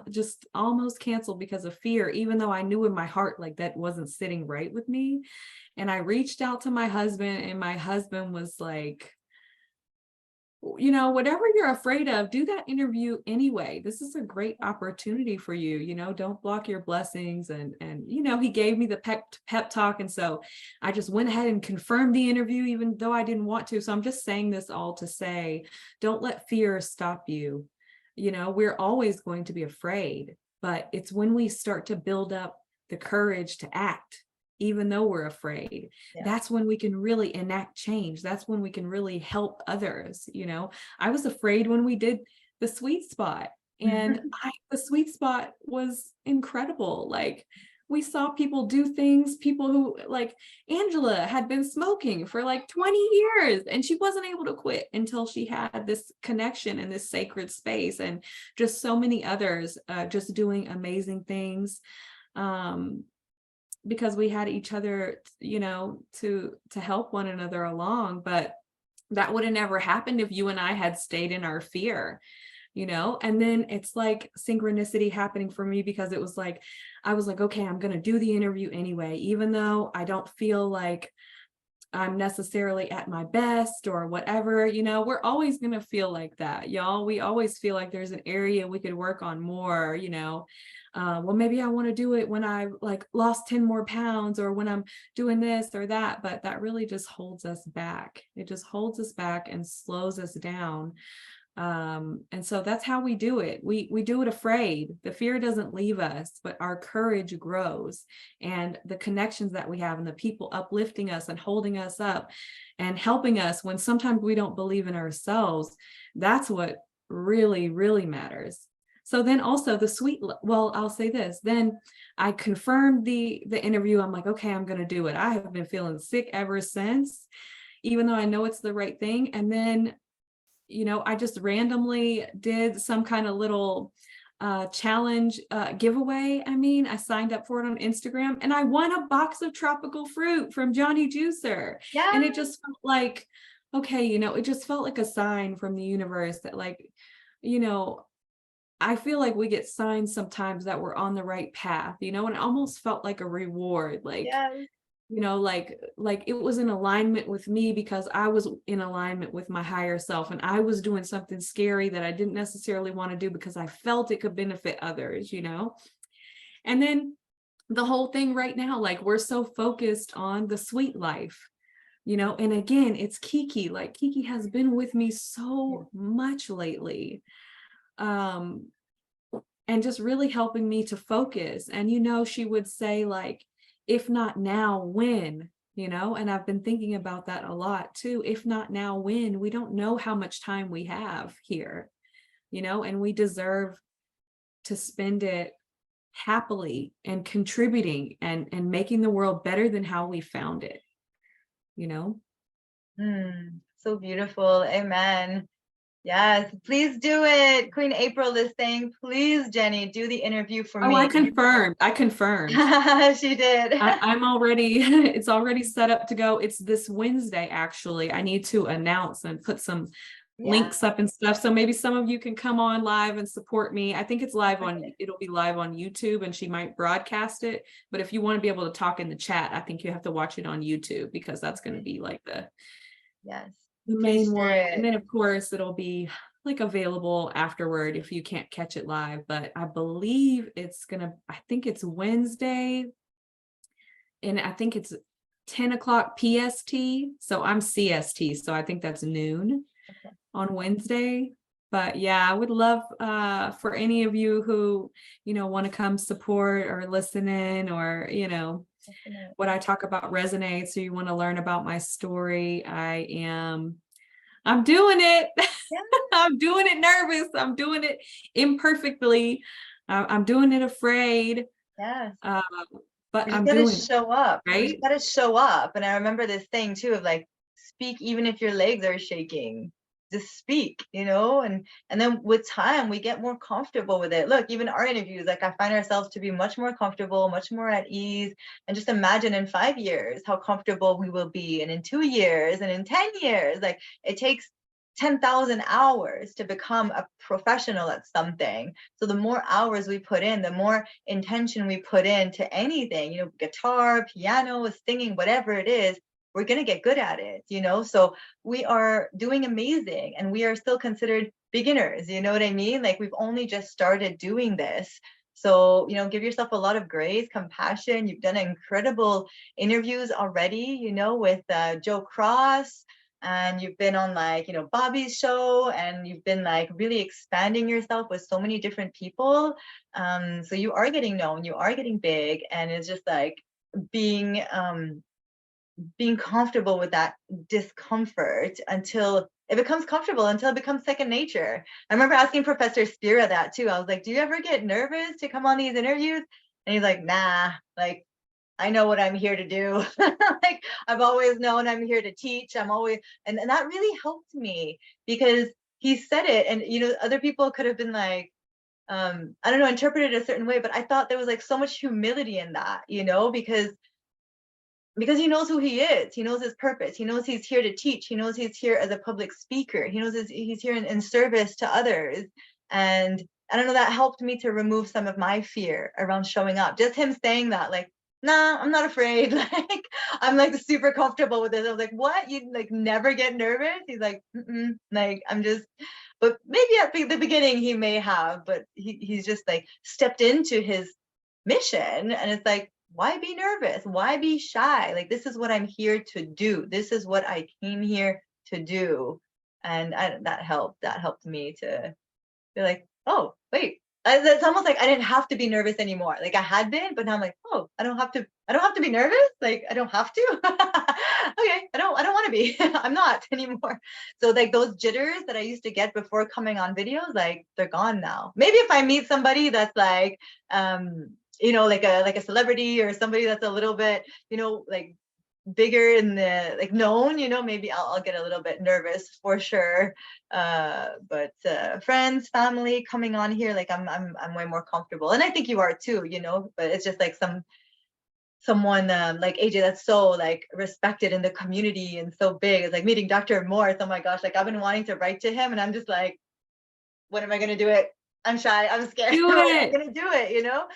just almost canceled because of fear, even though I knew in my heart, like that wasn't sitting right with me. And I reached out to my husband, and my husband was like, whatever you're afraid of, do that interview anyway. This is a great opportunity for you. Don't block your blessings. And he gave me the pep talk. And so I just went ahead and confirmed the interview, even though I didn't want to. So I'm just saying this all to say, don't let fear stop you. We're always going to be afraid, but it's when we start to build up the courage to act, even though we're afraid, Yeah. that's when we can really enact change. That's when we can really help others. I was afraid when we did the sweet spot, and the sweet spot was incredible. Like we saw people do things, people who, like Angela had been smoking for like 20 years and she wasn't able to quit until she had this connection in this sacred space, and just so many others just doing amazing things. Because we had each other, to help one another along. But that would have never happened if you and I had stayed in our fear, and then it's like synchronicity happening for me, because it was like, I was like, okay, I'm going to do the interview anyway, even though I don't feel like I'm necessarily at my best or whatever. We're always going to feel like that, y'all. We always feel like there's an area we could work on more. Well, maybe I want to do it when I like lost 10 more pounds, or when I'm doing this or that, but that really just holds us back. It just holds us back and slows us down. And so that's how we do it. We do it afraid. The fear doesn't leave us, but our courage grows, and the connections that we have, and the people uplifting us and holding us up and helping us when sometimes we don't believe in ourselves. That's what really, really matters. So then also well, I'll say this, then I confirmed the interview. I'm like, okay, I'm going to do it. I have been feeling sick ever since, even though I know it's the right thing. And then I just randomly did some kind of little challenge giveaway. I signed up for it on Instagram, and I won a box of tropical fruit from Johnny Juicer. Yeah. And it just felt like, okay, it just felt like a sign from the universe that, like, I feel like we get signs sometimes that we're on the right path, and it almost felt like a reward. Like, Yes. you know, like it was in alignment with me because I was in alignment with my higher self, and I was doing something scary that I didn't necessarily want to do because I felt it could benefit others, you know. And then the whole thing right now, like we're so focused on the sweet life, you know. And again, it's Kiki. Like Kiki has been with me Yeah. so much lately. Um, and just really helping me to focus. And, you know, she would say, like, if not now, when? You know, and I've been thinking about that a lot too. If not now, when? We don't know how much time we have here, you know, and we deserve to spend it happily and contributing and making the world better than how we found it, you know. So beautiful. Amen. Yes, please do it. Queen April is saying, please, Jenny, do the interview for Oh, I me. confirmed. I confirmed. She did. I'm already, it's already set up to go. It's this Wednesday, actually. I need to announce and put some Yeah. links up and stuff. So maybe some of you can come on live and support me. I think it's live on, Okay. it'll be live on YouTube, and she might broadcast it. But if you want to be able to talk in the chat, I think you have to watch it on YouTube, because that's going to Okay. be like Yes. the Please main one. share And it. then of course it'll be like available afterward if you can't catch it live. But I believe I think it's Wednesday, and I think it's 10 o'clock PST. So I'm CST. So I think that's noon Okay. on Wednesday. But yeah, I would love for any of you who, you know, want to come support or listen in, or, you know, Definitely. what I talk about resonates, or you want to learn about my story. I'm doing it. Yeah. I'm doing it nervous. I'm doing it imperfectly. I'm doing it afraid. Yes. Uh, but You just I'm gotta doing it, show up. You just right? gotta show up. And I remember this thing too of like, speak even if your legs are shaking. Just speak, you know, and then with time we get more comfortable with it. Look, even our interviews, like I find ourselves to be much more comfortable, much more at ease. And just imagine in 5 years how comfortable we will be, and in 2 years, and in 10 years. Like it takes 10,000 hours to become a professional at something. So the more hours we put in, the more intention we put into anything, you know, guitar, piano, singing, whatever it is, we're going to get good at it, you know. So we are doing amazing, and we are still considered beginners, you know what I mean? Like we've only just started doing this. So, you know, give yourself a lot of grace, compassion. You've done incredible interviews already, you know, with Joe Cross, and you've been on, like, you know, Bobby's show, and you've been like really expanding yourself with so many different people. So you are getting known, you are getting big, and it's just like being being comfortable with that discomfort until it becomes comfortable, until it becomes second nature. I remember asking Professor Spira that too. I was like, do you ever get nervous to come on these interviews? And he's like, nah, like I know what I'm here to do. Like I've always known I'm here to teach. I'm always, and that really helped me, because he said it, and you know, other people could have been like, I don't know, interpreted it a certain way, but I thought there was like so much humility in that, you know, because he knows who he is. He knows his purpose. He knows he's here to teach. He knows he's here as a public speaker. He knows he's here in service to others. And I don't know, that helped me to remove some of my fear around showing up. Just him saying that, like, nah, I'm not afraid. Like, I'm like super comfortable with this. I was like, what? You like never get nervous? He's like, mm-mm. Like, I'm just, but maybe at the beginning he may have, but he's just like stepped into his mission. And it's like, why be nervous? Why be shy? Like, this is what I'm here to do. This is what I came here to do. And that helped. That helped me to be like, oh, wait. It's almost like I didn't have to be nervous anymore. Like I had been, but now I'm like, oh, I don't have to. I don't have to be nervous. Like I don't have to. Okay, I don't want to be. I'm not anymore. So like those jitters that I used to get before coming on videos, like they're gone now. Maybe if I meet somebody that's like, you know, like a celebrity, or somebody that's a little bit, you know, like bigger in the like known, you know, maybe I'll get a little bit nervous for sure. But friends, family coming on here, like I'm way more comfortable, and I think you are too, you know. But it's just like someone like AJ that's so like respected in the community and so big. It's like meeting Dr. Morris. Oh my gosh, like I've been wanting to write to him, and I'm just like, when am I gonna do it? I'm shy, I'm scared. Do When am I it. gonna do it, you know?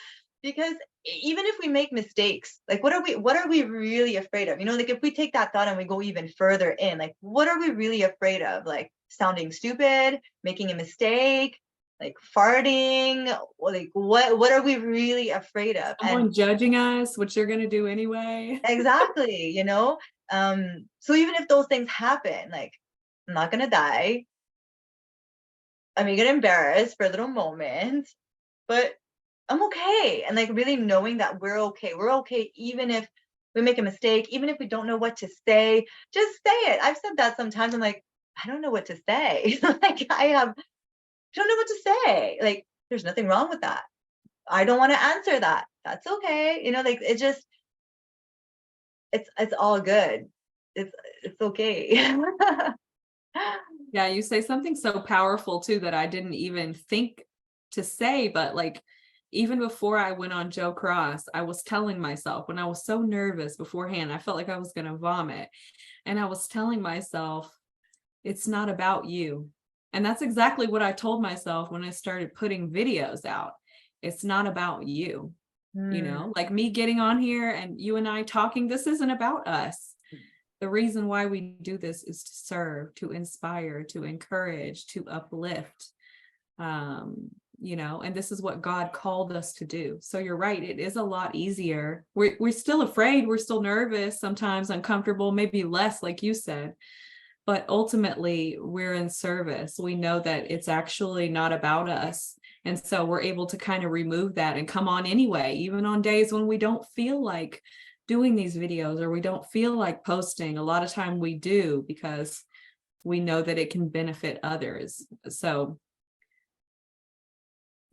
Because even if we make mistakes, like what are we really afraid of? You know, like if we take that thought and we go even further in, like what are we really afraid of? Like sounding stupid, making a mistake, like farting, or like what are we really afraid of? And Someone judging us, which you're gonna do anyway. exactly, you know? So even if those things happen, like I'm not gonna die. I may get embarrassed for a little moment, but I'm okay. And like really knowing that we're okay. We're okay even if we make a mistake, even if we don't know what to say, just say it. I've said that sometimes. I'm like, I don't know what to say. Like don't know what to say. Like there's nothing wrong with that. I don't want to answer that. That's okay. You know, like it just it's all good. It's it's okay. Yeah, you say something so powerful too that I didn't even think to say, but like even before I went on Joe Cross, I was telling myself when I was so nervous beforehand, I felt like I was going to vomit. And I was telling myself, it's not about you. And that's exactly what I told myself when I started putting videos out. It's not about you, Hmm. like me getting on here and you and I talking, this isn't about us. The reason why we do this is to serve, to inspire, to encourage, to uplift. Um, and this is what God called us to do. So you're right, it is a lot easier. We're still afraid, we're still nervous, sometimes uncomfortable, maybe less, like you said, but ultimately we're in service. We know that it's actually not about us. And so we're able to kind of remove that and come on anyway, even on days when we don't feel like doing these videos or we don't feel like posting. A lot of time we do because we know that it can benefit others. So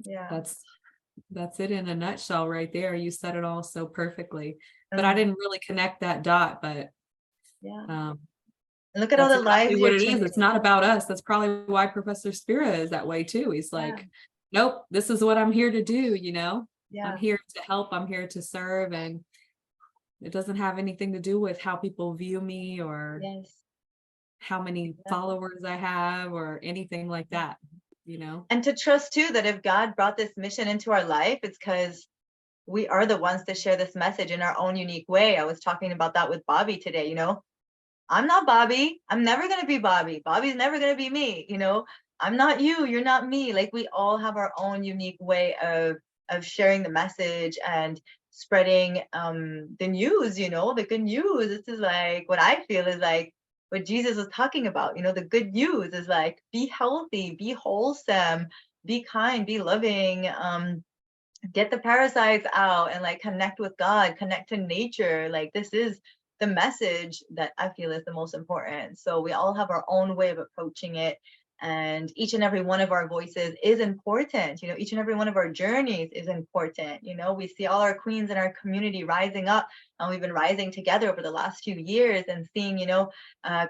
Yeah. that's it in a nutshell right there. You said it all so perfectly, but I Mm, didn't really connect that dot, but yeah. um, And look at all that's the exactly lives what you're it is. It's changing. not about us. That's probably why Professor Spira is that way too. He's Yeah. like, nope, this is what I'm here to do, I'm Yeah. here to help, I'm here to serve, and it doesn't have anything to do with how people view me or Yes. how many Exactly. followers I have or anything like Yeah. that. And to trust too that if God brought this mission into our life, it's because we are the ones to share this message in our own unique way. I was talking about that with Bobby today, you know. I'm not Bobby. I'm never going to be Bobby. Bobby's never going to be me, you know. I'm not you, you're not me. Like we all have our own unique way of sharing the message and spreading the news, you know, the good news. This is like what I feel is like what Jesus was talking about, you know, the good news is like be healthy, be wholesome, be kind, be loving, get the parasites out and like connect with God, connect to nature. Like this is the message that I feel is the most important. So we all have our own way of approaching it. And each and every one of our voices is important. You know, each and every one of our journeys is important. You know, we see all our queens in our community rising up, and we've been rising together over the last few years and seeing, you know,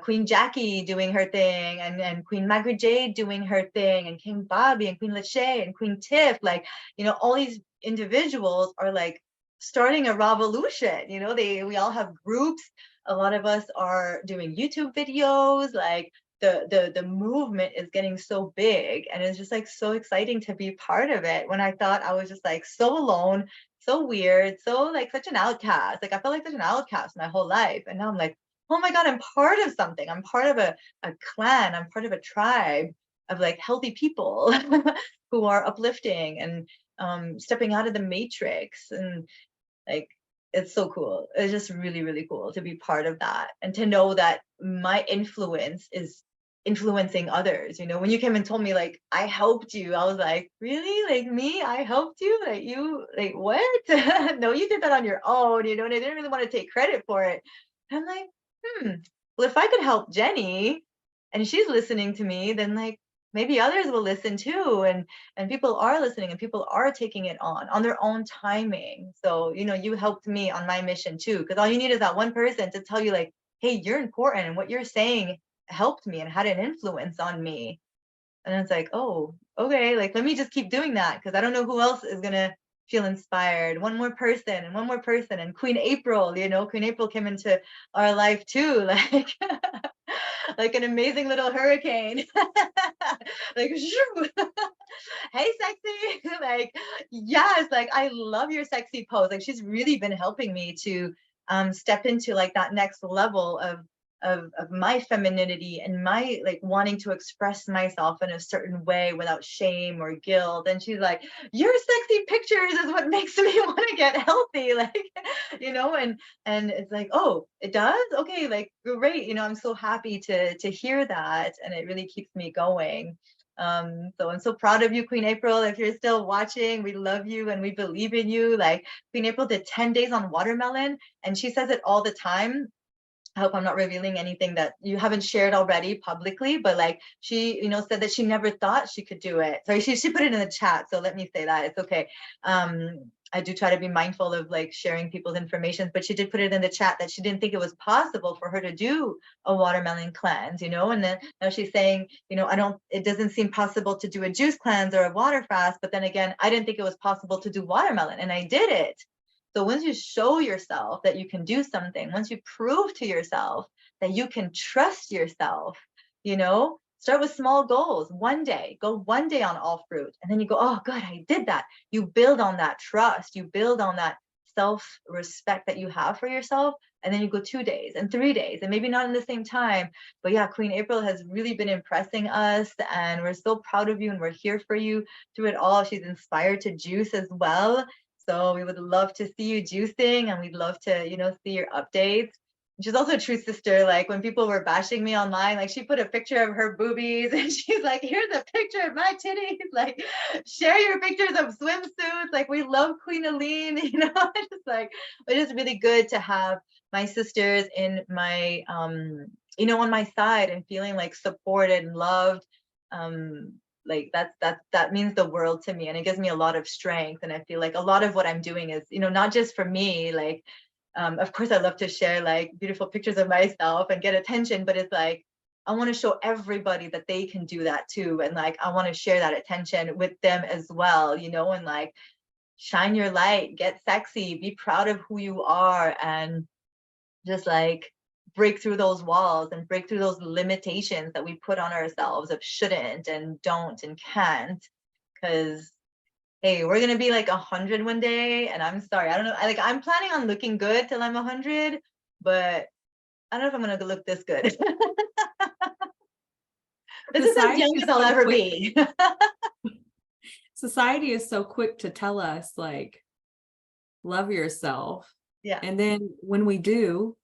Queen Jackie doing her thing, and Queen Margaret Jade doing her thing, and King Bobby and Queen Lachey and Queen Tiff. Like, you know, all these individuals are like starting a revolution. You know, we all have groups. A lot of us are doing YouTube videos. Like the movement is getting so big, and it's just like so exciting to be part of it. When I thought I was just like so alone, so weird, so like such an outcast. Like I felt like such an outcast my whole life, and now I'm like, oh my God, I'm part of something. I'm part of a clan. I'm part of a tribe of like healthy people who are uplifting and stepping out of the matrix. And like it's so cool. It's just really, really cool to be part of that and to know that my influence is influencing others. You know, when you came and told me like I helped you, I was like, really? Like me? I helped you? Like you, like what? No, you did that on your own, you know, and I didn't really want to take credit for it. And I'm like, well, if I could help Jenny and she's listening to me, then like maybe others will listen too. And people are listening and people are taking it on their own timing. So, you know, you helped me on my mission too, because all you need is that one person to tell you like, hey, you're important and what you're saying helped me and had an influence on me. And it's like, oh, okay, like let me just keep doing that because I don't know who else is gonna feel inspired. One more person and one more person. And Queen April, you know, Queen April came into our life too. Like like an amazing little hurricane. Like, shoo. Hey, sexy. Like, yes, like I love your sexy pose. Like she's really been helping me to step into like that next level of my femininity and my like wanting to express myself in a certain way without shame or guilt. And she's like, your sexy pictures is what makes me want to get healthy. Like, and it's like, oh, it does? Okay, like great. I'm so happy to hear that. And it really keeps me going. So I'm so proud of you, Queen April. If you're still watching, we love you and we believe in you. Like Queen April did 10 days on watermelon, and she says it all the time. I hope I'm not revealing anything that you haven't shared already publicly, but like she, said that she never thought she could do it. Sorry, she put it in the chat. So let me say that it's okay. I do try to be mindful of like sharing people's information, but she did put it in the chat that she didn't think it was possible for her to do a watermelon cleanse, and then now she's saying, it doesn't seem possible to do a juice cleanse or a water fast. But then again, I didn't think it was possible to do watermelon, and I did it. So once you show yourself that you can do something, once you prove to yourself that you can trust yourself, start with small goals. One day, go one day on all fruit. And then you go, oh, good, I did that. You build on that trust. You build on that self-respect that you have for yourself. And then you go 2 days and 3 days, and maybe not in the same time. But yeah, Queen April has really been impressing us, and we're so proud of you, and we're here for you through it all. She's inspired to juice as well. So we would love to see you juicing, and we'd love to, see your updates. She's also a true sister. Like when people were bashing me online, like she put a picture of her boobies and she's like, here's a picture of my titties. Like, share your pictures of swimsuits. Like, we love Queen Aline, just like, it's just really good to have my sisters in my, on my side and feeling like supported and loved. Like that means the world to me, and it gives me a lot of strength. And I feel like a lot of what I'm doing is, not just for me. Like, of course I love to share like beautiful pictures of myself and get attention, but it's like I want to show everybody that they can do that too. And like I want to share that attention with them as well, and like shine your light, get sexy, be proud of who you are, and just like break through those walls and break through those limitations that we put on ourselves of shouldn't and don't and can't. Because hey, we're gonna be like 100 one day, and I'm sorry, I don't know. I'm planning on looking good till I'm 100, but I don't know if I'm gonna look this good. This is as Society young is as I'll so ever quick. be. Society is so quick to tell us like, love yourself. Yeah, And then when we do,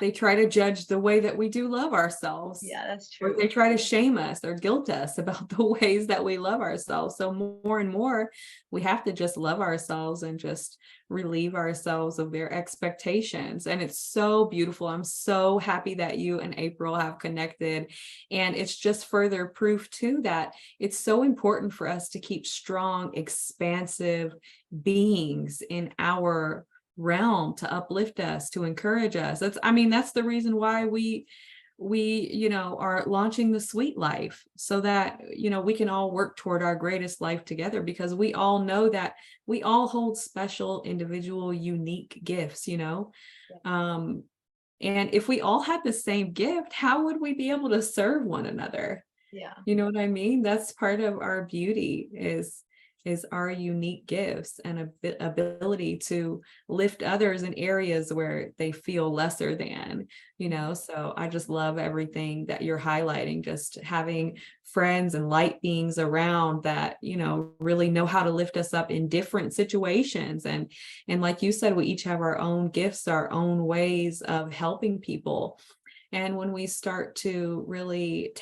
they try to judge the way that we do love ourselves, yeah, that's or true. they try to shame us or guilt us about the ways that we love ourselves. So more and more, we have to just love ourselves and just relieve ourselves of their expectations. And it's so beautiful. I'm so happy that you and April have connected. And it's just further proof too that it's so important for us to keep strong, expansive beings in our realm to uplift us, to encourage us. That's the reason why we are launching the sweet life, so that we can all work toward our greatest life together, because we all know that we all hold special, individual, unique gifts. And if we all had the same gift, how would we be able to serve one another? Yeah, You know what I mean? That's part of our beauty is our unique gifts and ability to lift others in areas where they feel lesser than, so I just love everything that you're highlighting, just having friends and light beings around that, really know how to lift us up in different situations. And like you said, we each have our own gifts, our own ways of helping people. And when we start to really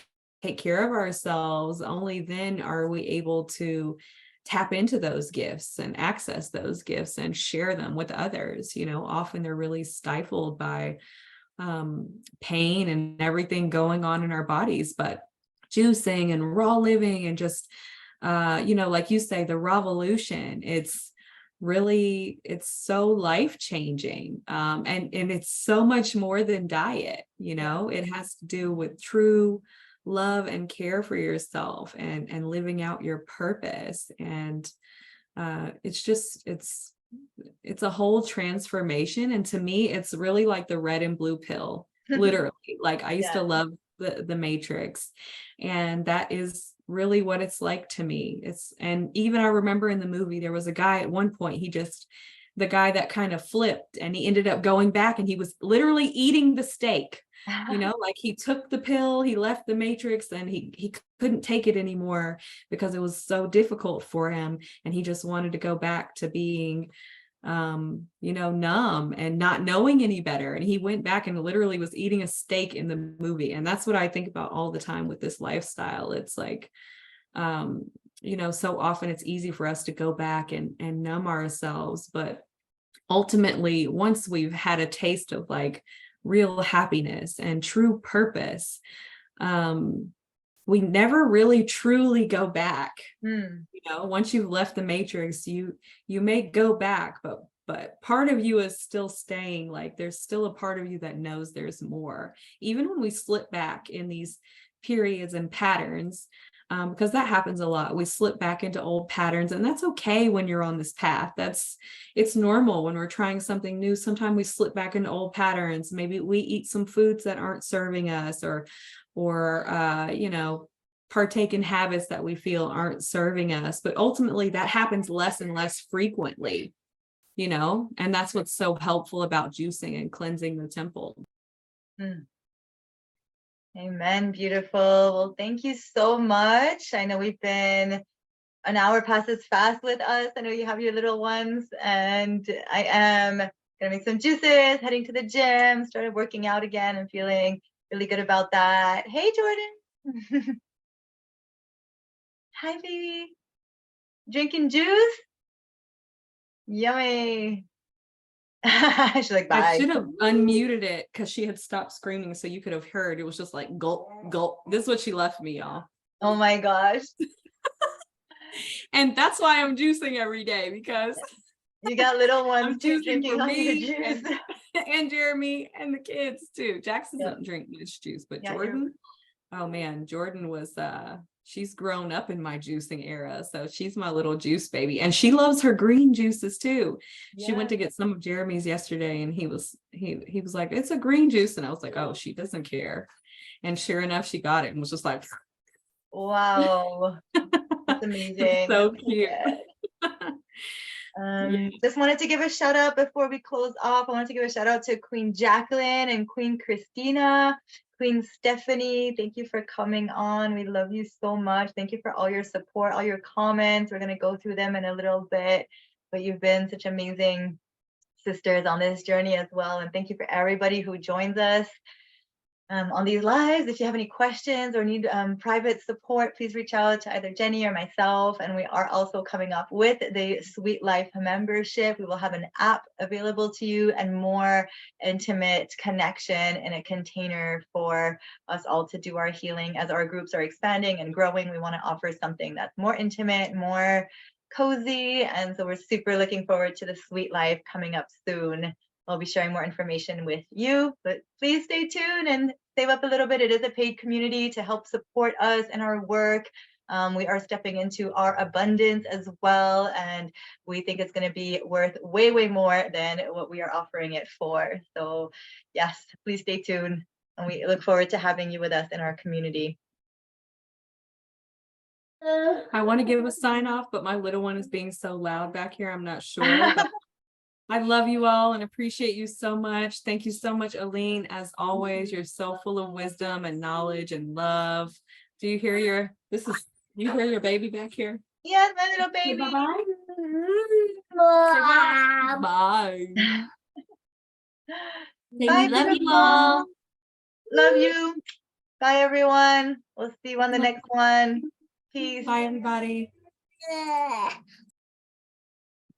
take care of ourselves, only then are we able to tap into those gifts and access those gifts and share them with others. Often they're really stifled by pain and everything going on in our bodies. But juicing and raw living and just, like you say, the revolution, it's so life-changing. And it's so much more than diet. It has to do with true love and care for yourself and living out your purpose. And it's a whole transformation. And to me, it's really like the red and blue pill. literally. Like I used to Yeah. love the Matrix, and that is really what it's like to me. And even I remember in the movie there was a guy at one point, the guy that kind of flipped and he ended up going back and he was literally eating the steak. Like he took the pill, he left the Matrix, and he couldn't take it anymore because it was so difficult for him, and he just wanted to go back to being numb and not knowing any better. And he went back and literally was eating a steak in the movie. And that's what I think about all the time with this lifestyle. It's like, so often it's easy for us to go back and numb ourselves. But ultimately, once we've had a taste of like real happiness and true purpose, we never really truly go back. Once you've left the Matrix, you may go back, but part of you is still staying. Like there's still a part of you that knows there's more, even when we slip back in these periods and patterns, because that happens a lot. We slip back into old patterns, and that's okay when you're on this path. It's normal when we're trying something new. Sometimes we slip back into old patterns. Maybe we eat some foods that aren't serving us, or partake in habits that we feel aren't serving us. But ultimately that happens less and less frequently, and that's what's so helpful about juicing and cleansing the temple. Amen. Beautiful. Well, thank you so much. I know we've been an hour passes fast with us. I know you have your little ones, and I am gonna make some juices, heading to the gym, started working out again and feeling really good about that. Hey, Jordan. Hi, baby. Drinking juice? Yummy. She's like, bye. I should have unmuted it because she had stopped screaming, so you could have heard. It was just like gulp, gulp. This is what she left me, y'all. Oh my gosh. And that's why I'm juicing every day, because you got little ones I'm too, juicing drinking for all your me juice. and Jeremy and the kids too. Jackson doesn't drink much juice, but Jordan, oh man, Jordan was she's grown up in my juicing era, so she's my little juice baby, and she loves her green juices too. She went to get some of Jeremy's yesterday, and he was like, it's a green juice, and I was like, oh, she doesn't care. And sure enough, she got it and was just like, wow, that's amazing. So cute. Just wanted to give a shout out before we close off. I wanted to give a shout out to Queen Jacqueline and Queen Christina, Queen Stephanie. Thank you for coming on. We love you so much. Thank you for all your support, all your comments. We're going to go through them in a little bit, but you've been such amazing sisters on this journey as well. And thank you for everybody who joins us on these lives. If you have any questions or need private support, please reach out to either Jenny or myself. And we are also coming up with the Sweet Life membership. We will have an app available to you and more intimate connection in a container for us all to do our healing. As our groups are expanding and growing, we want to offer something that's more intimate, more cozy. And so we're super looking forward to the Sweet Life coming up soon. I'll be sharing more information with you, but please stay tuned and save up a little bit. It is a paid community to help support us in our work. We are stepping into our abundance as well, and we think it's going to be worth way, way more than what we are offering it for. So yes, please stay tuned, and we look forward to having you with us in our community. I want to give a sign off, but my little one is being so loud back here. I'm not sure. But I love you all and appreciate you so much. Thank you so much, Aline. As always, you're so full of wisdom and knowledge and love. Do you hear you hear your baby back here? Yes, my little baby. Bye-bye. Bye. Bye. Love you all. Love you. Bye, everyone. We'll see you on the next one. Peace. Bye, everybody.